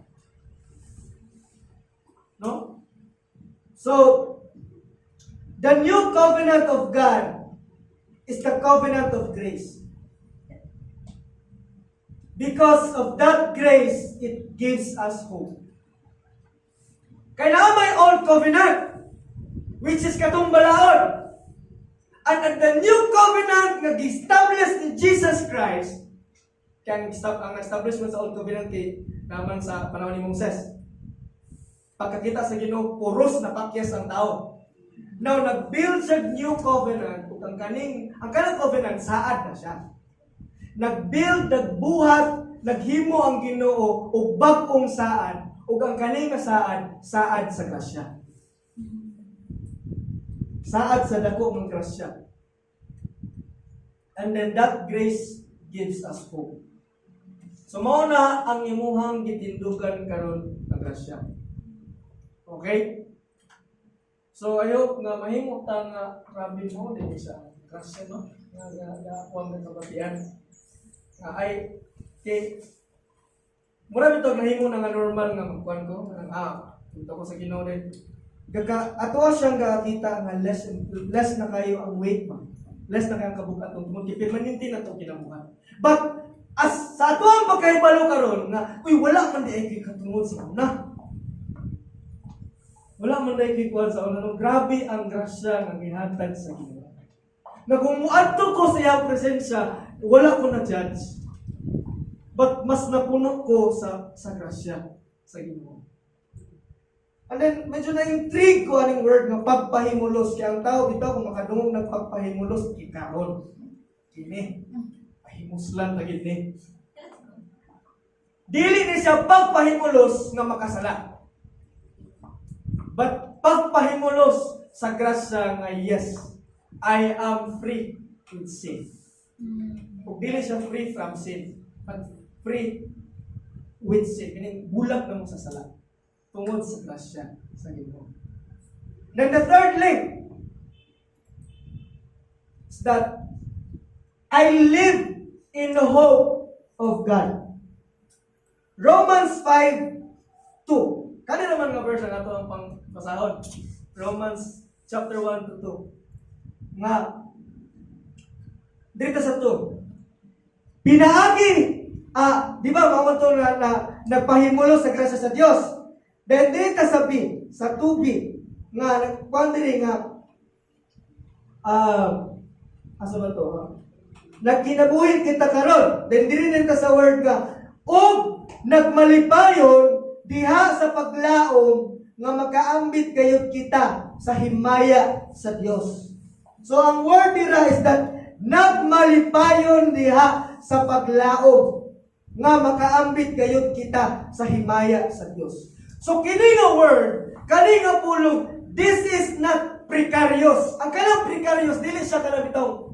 No? So, the new covenant of God is the covenant of grace. Because of that grace, it gives us hope. Kaya na may old covenant, which is katong balaod. And at the new covenant nga gi-establish ni Jesus Christ, kaya ang establishment sa old covenant kay naman sa panahon ni Moses. Pagkakita sa Ginoo, puros na pakyas ang tao. Now, nag-build sa new covenant, ug ang kanang covenant, saad na siya. Nag-build, nagbuhat, naghimo ang Ginoo og bag-ong saad, ug ang kaning saad sa grasya. Saad sa dako ng grasya. And then that grace gives us hope. So mao na ang imuhang gitindugan karon ng grasya. Okay? So I hope na mahimo ta nga grabe mo din sa Grasya, no? Huwag na kabatian. Ay, kay, mura bito, nahimo na nga normal nga magkuhan ko. Punta ko sa Ginoo rin. Ato siyang kakita nga less na kayo ang weight mo. Less na kayo ang kabukaton. Tungkol permanente na ito kinabuhan. But, as sa ato ang pagkaibalo karon nga, wala man di ay katungod sa una. Wala man di ay kikuhan sa una. No? Grabe ang grasya nga gihatag sa Ginoo. Na kung muadto ko sa iyang presensya, wala ko na judge. But mas napuno ko sa grasya sa Ginoo. And then, medyo na-intrigue ko aning word ng pagpahimulos. Kaya ang tao dito, kung makadungog ng pagpahimulos, ikaron. Kini. Pahimuslan na gini. Dili ni siya pagpahimulos nga makasala. But pagpahimulos sa grasya nga yes, I am free with sin. Kung dili siya free from sin, but free with sin. Meaning, bulag na mo sa sala. Tungod sa grasya sa Ginoo. Then the third link is that I live in the hope of God. Romans 5:2. Kani naman nga verse na ito ang pangpasahod. Romans chapter 1 to 2. Nga, dito sa 2. Pinaagi, di ba mga ito na nagpahimulo sa grasya sa Diyos. Then dito sa B, sa 2B, nga, nagpandiri nga, asa ba ito, nagkinabuhin kita karon. Then diri nito sa word nga, og nagmalipayon diha sa paglaom nga makaambit kayod kita sa himaya sa Dios. So ang word dira is that nagmalipayon diha sa paglaom nga makaambit kayod kita sa himaya sa Dios. So kini nga word, kani nga pulong, this is not precarious. Ang kanang precarious, dili siya kanang bitaw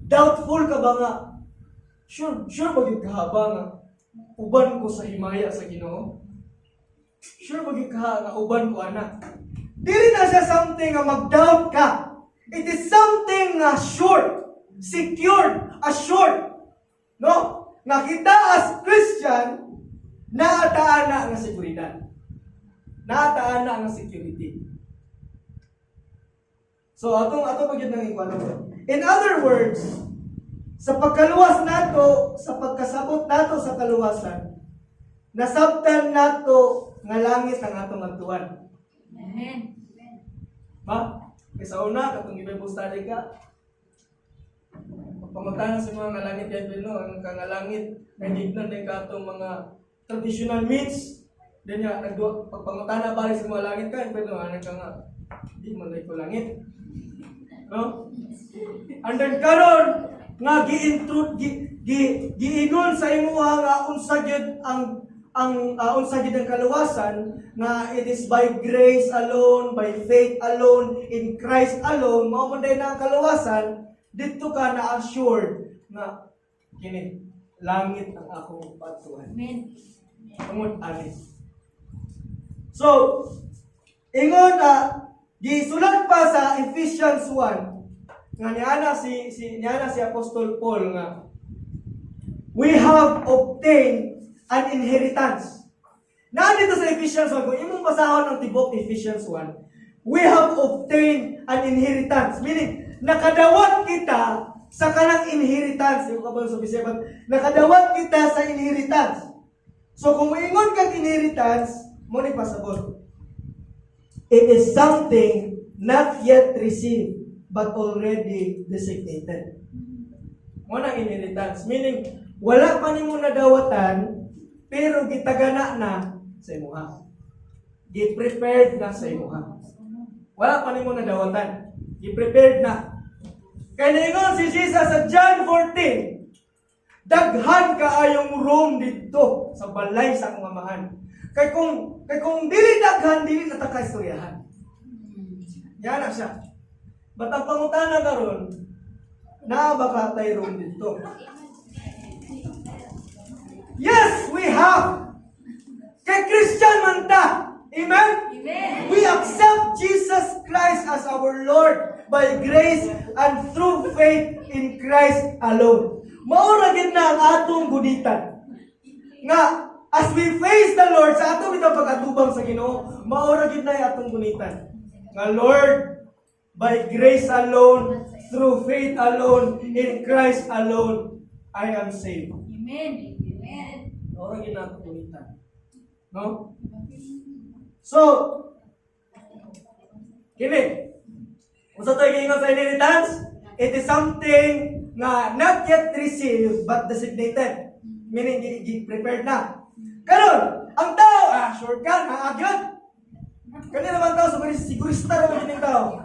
doubtful ka ba nga? Sure ba kahaba nga uban ko sa himaya sa Ginoo? Sure ba nga uban ko anak? Dili na siya something nga mag-doubt ka. It is something nga sure, secured, assured. No? Nga kita as Christian, naataan na nga seguridad. Naataan na nga security. So, atong pagyud nang ikwano. In other words, sa pagkaluwas nato, sa pagkasabot nato sa kaluwasan, nasabtan nato nga langit ang atong agtuan. Amen. Ba? Kaysa una, katong i-Bible study ka, pagpamagtanan sa mga langit yan, ang kangalangit, may dignan din ka itong mga traditional means. Then nga, pagpangutana balik sa mga langit ka, pero ano ka nga, di malay ko langit. No? And then karon nga giingon sa imuha nga unsa gyud ang unsa gyud ang kaluwasan nga it is by grace alone, by faith alone, in Christ alone, mao man na ang kaluwasan, dito ka na assured nga kini langit ang akong patuan. Amen. Tungod ani. So, ingon gisulat pa sa Ephesians 1 nga niana si Apostol Paul nga we have obtained an inheritance. Nandito sa Ephesians 1, kung imong basahon ang tibok Ephesians 1, we have obtained an inheritance. Meaning, nakadawat kita sa kanang inheritance. Yung kabalo sa Biseban, nakadawat kita sa inheritance. So kung ingon kang inheritance, mo ni pasabot. It is something not yet received but already designated. Mo nang inheritance, meaning wala pa nimo nadawatan pero gitagana na sa imuha. Gi-prepared na sa imuha. Wala pa nimo nadawatan. Gi-prepared na. Kaya naingon si Jesus sa John 14, daghan kaayong room dito sa balay sa akong amahan. Kay kung dili daghan, dili na ta kaistoryahan. Yan na siya. Ba't ang pangutana karon, naa ba ka tayo room dito? Yes, we have. Kay Christian man ta. Amen? Amen. We accept Jesus Christ as our Lord. by grace and through faith in Christ alone. Maura gid na ang atong guditan. Nga as we face the Lord sa atong bitang pag-atubang sa Ginoo, maura gid na ang atong gunitan. Nga Lord, by grace alone, through faith alone, in Christ alone, I am saved. Amen. Amen. Maura gid na atong gunitan. No? So, kini, kung sa tayo gingon sa inheritance, it is something na not yet received but designated. Meaning, prepared na. Karon, ang tao, sure ka, naagyod. Kani naman tao, sigurista naman yung tao.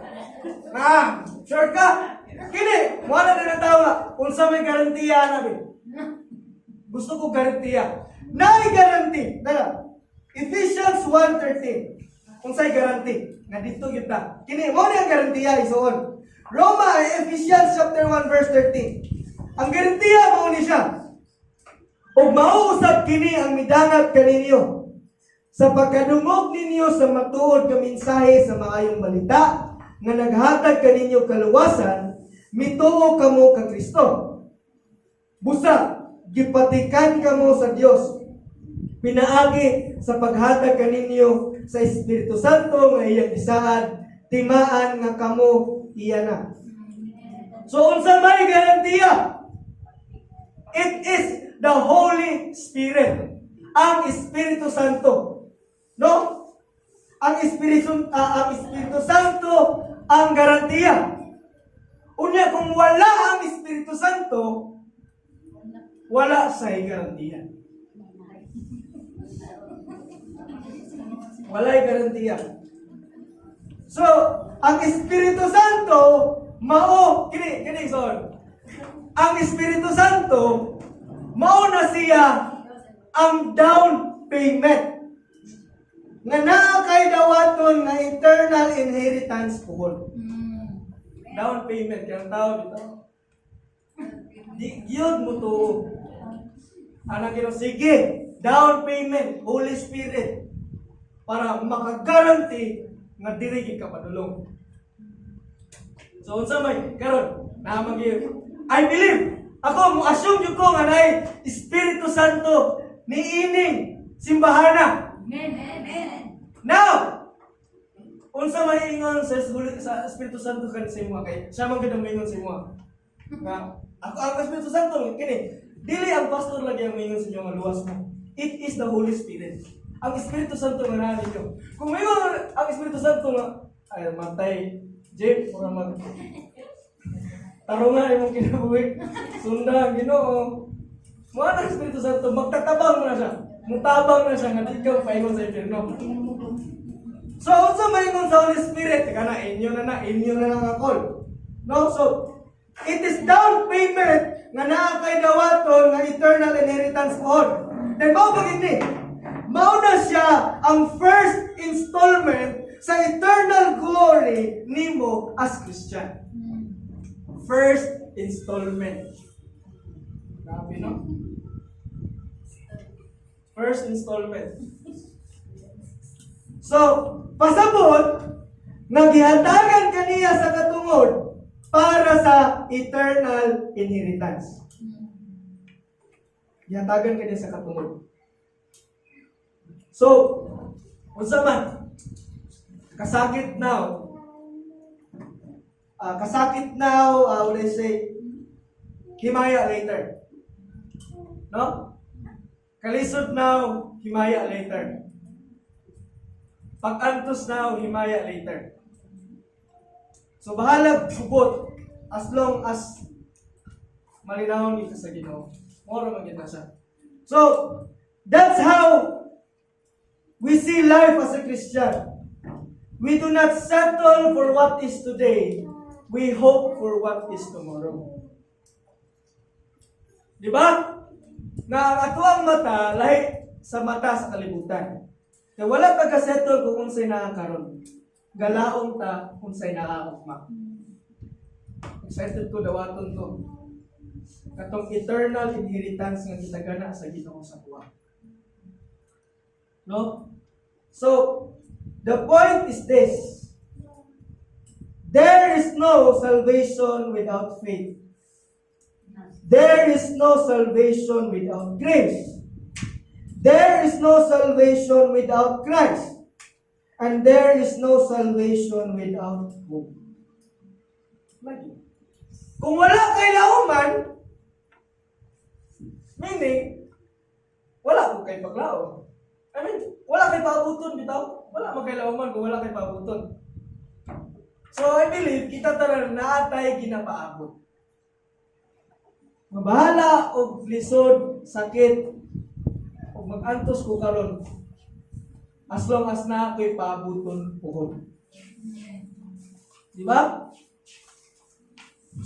Sure ka? Kini, wala na ng tao nga, unsa may garantiya namin. Gusto ko garantiya. Nai-garanti. Dala, Ephesians 1:13. Unsay garanti? Nga dito kita. Kini mo ni ang garantiya isuon. Ephesians chapter 1 verse 13. Ang garantiya mao ni siya. Ug mauusab kini ang midangat kaninyo sa pagkadungog ninyo sa matuod nga mensahe sa maayong balita nga naghatag kaninyo kaluwasan mituo kamo kang Kristo. Busa gipatikan kamo sa Dios. Pinaagi sa paghatag kaninyo sa Espiritu Santo nga iyang isaad, timaan nga kamo iya na. So unsa may garantiya? It is the Holy Spirit. Ang Espiritu Santo. No? Ang Espiritu Santo ang garantiya. Unya kung wala ang Espiritu Santo, wala sa garantiya. Walay garantiya. So, ang Espiritu Santo mao kini son. Ang Espiritu Santo mao na siya ang down payment nga naa kay dawaton nga eternal inheritance puhon. Down payment yang tao dito. Di gyud mo to. Ana gino sige, down payment, Holy Spirit para makagaranti nga diri gid ka padulong. So unsa may karon na magi I believe ako mo assume jud ko nga nay Espiritu Santo niining simbahana. Amen. Amen. Now, unsa may ingon sa Espiritu Santo kan sa imo kay siya man gid ang ingon sa imo. Nga ako ang Espiritu Santo kini dili ang pastor lagi ang ingon sa inyo nga luwas mo. It is the Holy Spirit. Ang Espiritu Santo nga naa ninyo. Kung may ang Espiritu Santo nga ay matay jeep para mag tarungan imong kinabuhi. Sunda Ginoo. Mo ang Espiritu Santo magtatabang na siya. Mutabang na siya nga di ka paingon sa impierno. So unsa maingon sa Holy Spirit kana inyo na nga call. No, so it is down payment nga naa kay dawaton nga eternal inheritance po. Then mao bagid ni mao na siya ang first installment sa eternal glory nimo as Christian. First installment. Grabe no? First installment. So, pasabot, naghihatagan kaniya sa katungod para sa eternal inheritance. Gihatagan kaniya sa katungod. So, unsa man kasakit now, what I say, himaya later. No? Kalisod now, himaya later. Pag-antos now, himaya later. So, bahalag subot as long as malinawon ito sa Ginoo. Moro man gid na siya. So, that's how we see life as a Christian. We do not settle for what is today. We hope for what is tomorrow. Di ba? Na ang atuang mata, lahi sa mata sa kalibutan. Kaya wala taga-settle kung unsay nakakaroon. Galaong ta kung unsay nakaakma. Excited ko dawaton to. Katong eternal inheritance nga gitagana sa Ginoo sa tuwa. No? So, the point is this. There is no salvation without faith. There is no salvation without grace. There is no salvation without Christ. And there is no salvation without hope. Lagi. Kung wala kay lauman, meaning, wala ko kay paglaom. I mean, wala kay paabuton, bitaw. Wala man kay lauman kung wala kay paabuton. So, I believe, kita tanan naatay ginapaabot. Mabahala og lisod, sakit, og mag-antos ko karon. As long as na ako'y paabuton puhon. Di ba?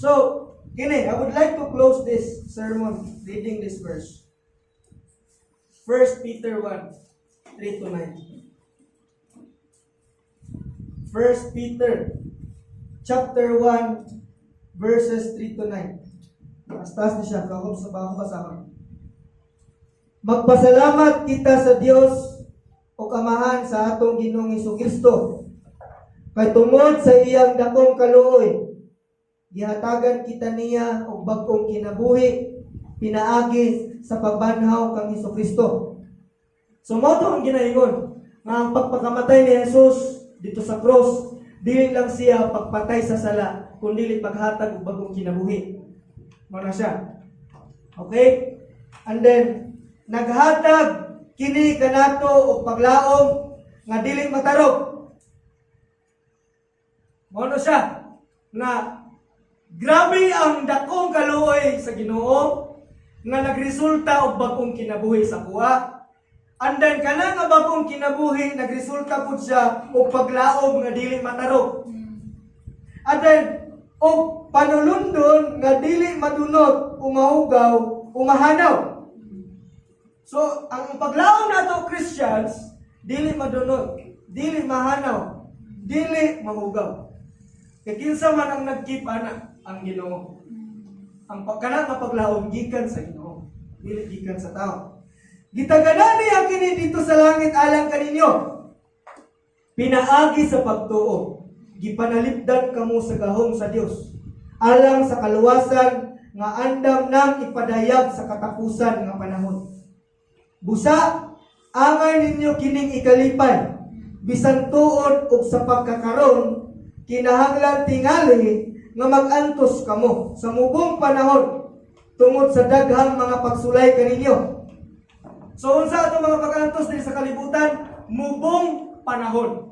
So, kini, I would like to close this sermon reading this verse. 1 Peter 1, 3 to 9. 1 Peter chapter 1 verses 3 to 9. Astas ni siya, kakong sa bako basama. Magpasalamat kita sa Dios o kamahan sa atong Ginoong Hesukristo. Kay tungod sa iyang dakong kaluoy, gihatagan kita niya og bag-ong kinabuhi, pinaagi sa pagbanhaw kang Hesukristo. So mo to ang ginaingon, nga ang pagpakamatay ni Jesus dito sa cross, dili lang siya pagpatay sa sala, kundi paghatag og bagong kinabuhi. Mao na siya. Okay? And then naghatag kini kanato og paglaom nga dili matarog. Mao na siya na grabe ang dakong kaluoy sa Ginoo nga nagresulta og bagong kinabuhi sa kuha. And then kana nga bagong kinabuhi nagresulta pud siya og paglaom nga dili matarog. And then og panulundon nga dili madunot, umahugaw, umahanaw. So ang paglaom nato Christians dili madunot, dili mahanaw, dili mahugaw. Kay kinsa man ang nagkeep ana ang Ginoo. Ang pagkana nga paglaom gikan sa Ginoo, dili gikan sa tao. Gitagadan niya kini dito sa langit alang kaninyo. Pinaagi sa pagtuo. Gipanalipdan kamo sa gahom sa Dios. Alang sa kaluwasan nga andam nang ipadayag sa katapusan nga panahon. Busa, angay ninyo kining ikalipay. Bisan tuod ug sa pagkakaron, kinahanglan tingali nga mag-antos kamo sa mubong panahon tungod sa daghang mga pagsulay kaninyo. So unsa ato mga pag-antos diri sa kalibutan? Mubong panahon.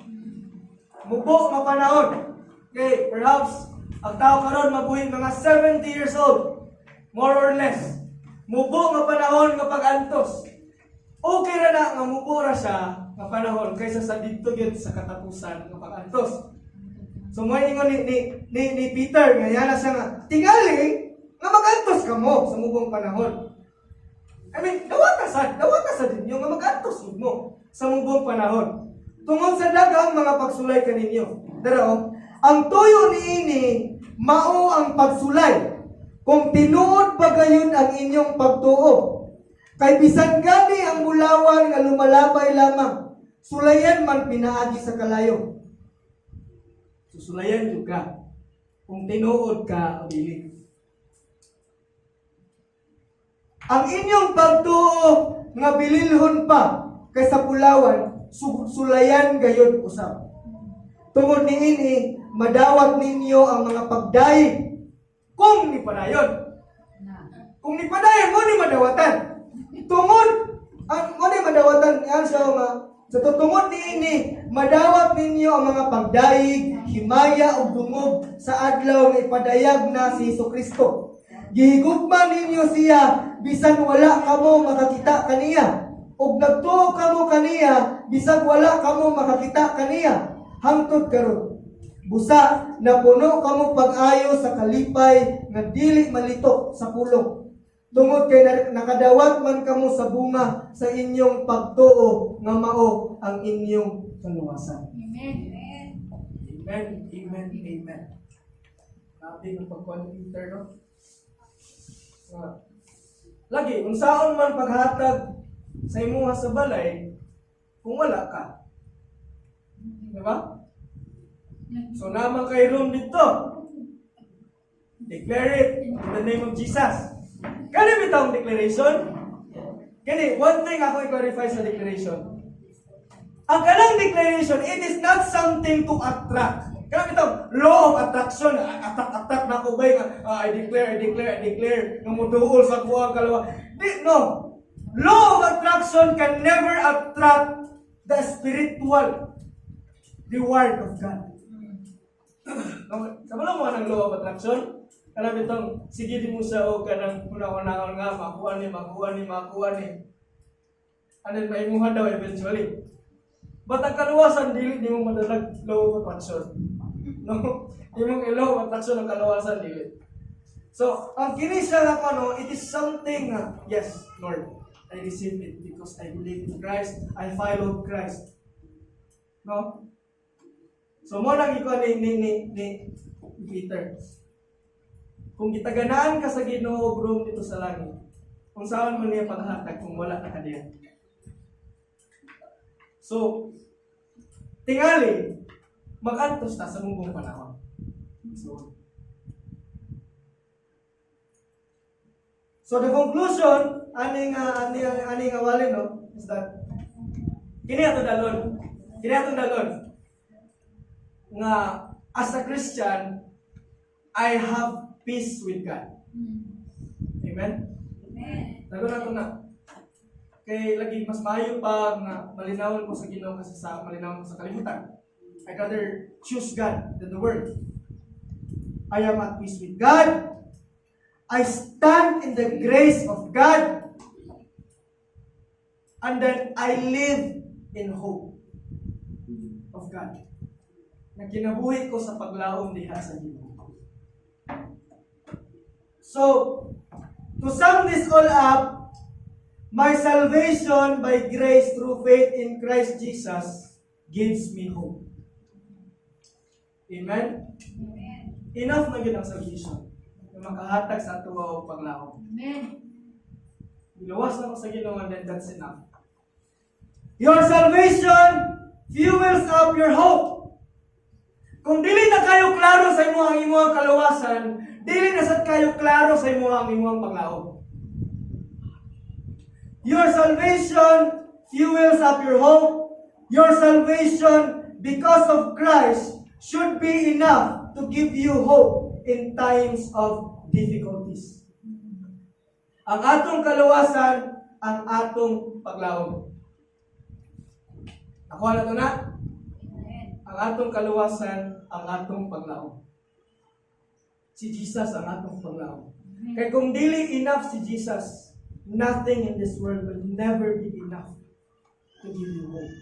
Mubo nga panahon. Okay, perhaps ang tao karon mabuhi mga 70 years old, more or less. Mubo nga panahon nga pag-antos. Okay ra na nga mubo ra siya nga panahon kaysa sa didto gyud sa katapusan nga pag-antos. So mo ingon ni Peter nga yana siya nga tingali nga mag-antos kamo sa mubong panahon. I mean, dawata sa dinyo nga mag-antos mo sa mubong panahon. Tungod sa daghang mga pagsulay kaninyo. Pero ang tuyo niini mao ang pagsulay. Kung tinuod pa gayon ang inyong pagtuo. Kay bisan gani ang mulawan nga lumalabay lamang, sulayan man pinaagi sa kalayo. Susulayan juga kung tinuod ka o dili. Ang inyong pagtuo nga bililhon pa kaysa pulawan, sulayan gayon usab. Tungod niini, madawat ninyo ang mga pagdaig kung ni padayon. Kung ni padayon mo ni madawatan. Tungod ang mo ni madawatan yan siya nga sa tutungod niini, madawat ninyo ang mga pagdaig, himaya ug dungog sa adlaw nga ipadayag na si Hesukristo. Gihigugma ninyo siya bisan wala kamo makakita kaniya. Ug nagtuo kamo kaniya bisan wala kamo makakita kaniya hangtod karon. Busa napuno kamo pag-ayo sa kalipay nga dili malitok sa pulong. Tungod kay nakadawat man kamo sa bunga sa inyong pagtuo nga mao ang inyong kaluwasan. Amen. Amen. Amen. Amen. Nabi ng pagkuha no? Lagi, kung saan man paghatag sa imuha sa balay, kung wala ka. Diba? So naman kay room dito. Declare it in the name of Jesus. Kani bitawng declaration? Kani, one thing ako i-clarify sa declaration. Ang kanang declaration, it is not something to attract. Kaya bitaw, law of attraction, attract na ko ba I declare, nga muduol sa kuha kalawa. No. Law of attraction can never attract the spiritual reward of God. Sama lang mo ng law of attraction? Kaya bitong, sige di mo sa o kanang una-una nga, makuha ni. And then, maimuhan daw eventually. But ang kaluwasan, di mo madalag law of attraction. No? Di mo law of attraction ang kaluwasan, dili. So, ang kinisa lang it is something yes, Lord, I receive it because I believe in Christ, I follow Christ. No? So, mo nang ikaw ni Peter. Kung gitaganaan ka sa Ginoo bro dito sa langit, kung saan man niya paghatag kung wala ka diyan. So, tingali, mag-antos ta sa mungong panahon. So the conclusion, aning awalin no, is that kini atong dalon nga as a Christian, I have peace with God. Amen? Amen. Dago na ito na. Kay lagi mas maayo pa nga malinawon ko sa Ginoo kasi sa malinawon ko sa kalimutan. I'd rather choose God than the world. I am at peace with God. I stand in the grace of God. And then I live in hope of God. Na kinabuhi ko sa paglaom diha sa Ginoo. So, to sum this all up, my salvation by grace through faith in Christ Jesus gives me hope. Amen? Amen. Enough na yun ang salvation. Na makahatag sa tuwa o paglaom. Amen. Iluwas na ko sa Ginoo and then that's enough. Your salvation fuels up your hope. Kung dili na kayo klaro sa imuhang kaluwasan, dili na sad kayo klaro sa imuhang paglaom. Your salvation fuels up your hope. Your salvation because of Christ should be enough to give you hope in times of difficulties. Ang atong kaluwasan, ang atong paglaom. Ako na ito na. Amen. Ang atong kaluwasan, ang atong paglaom. Si Jesus ang atong paglaom. Kaya kung dili enough si Jesus, nothing in this world will never be enough to give you hope.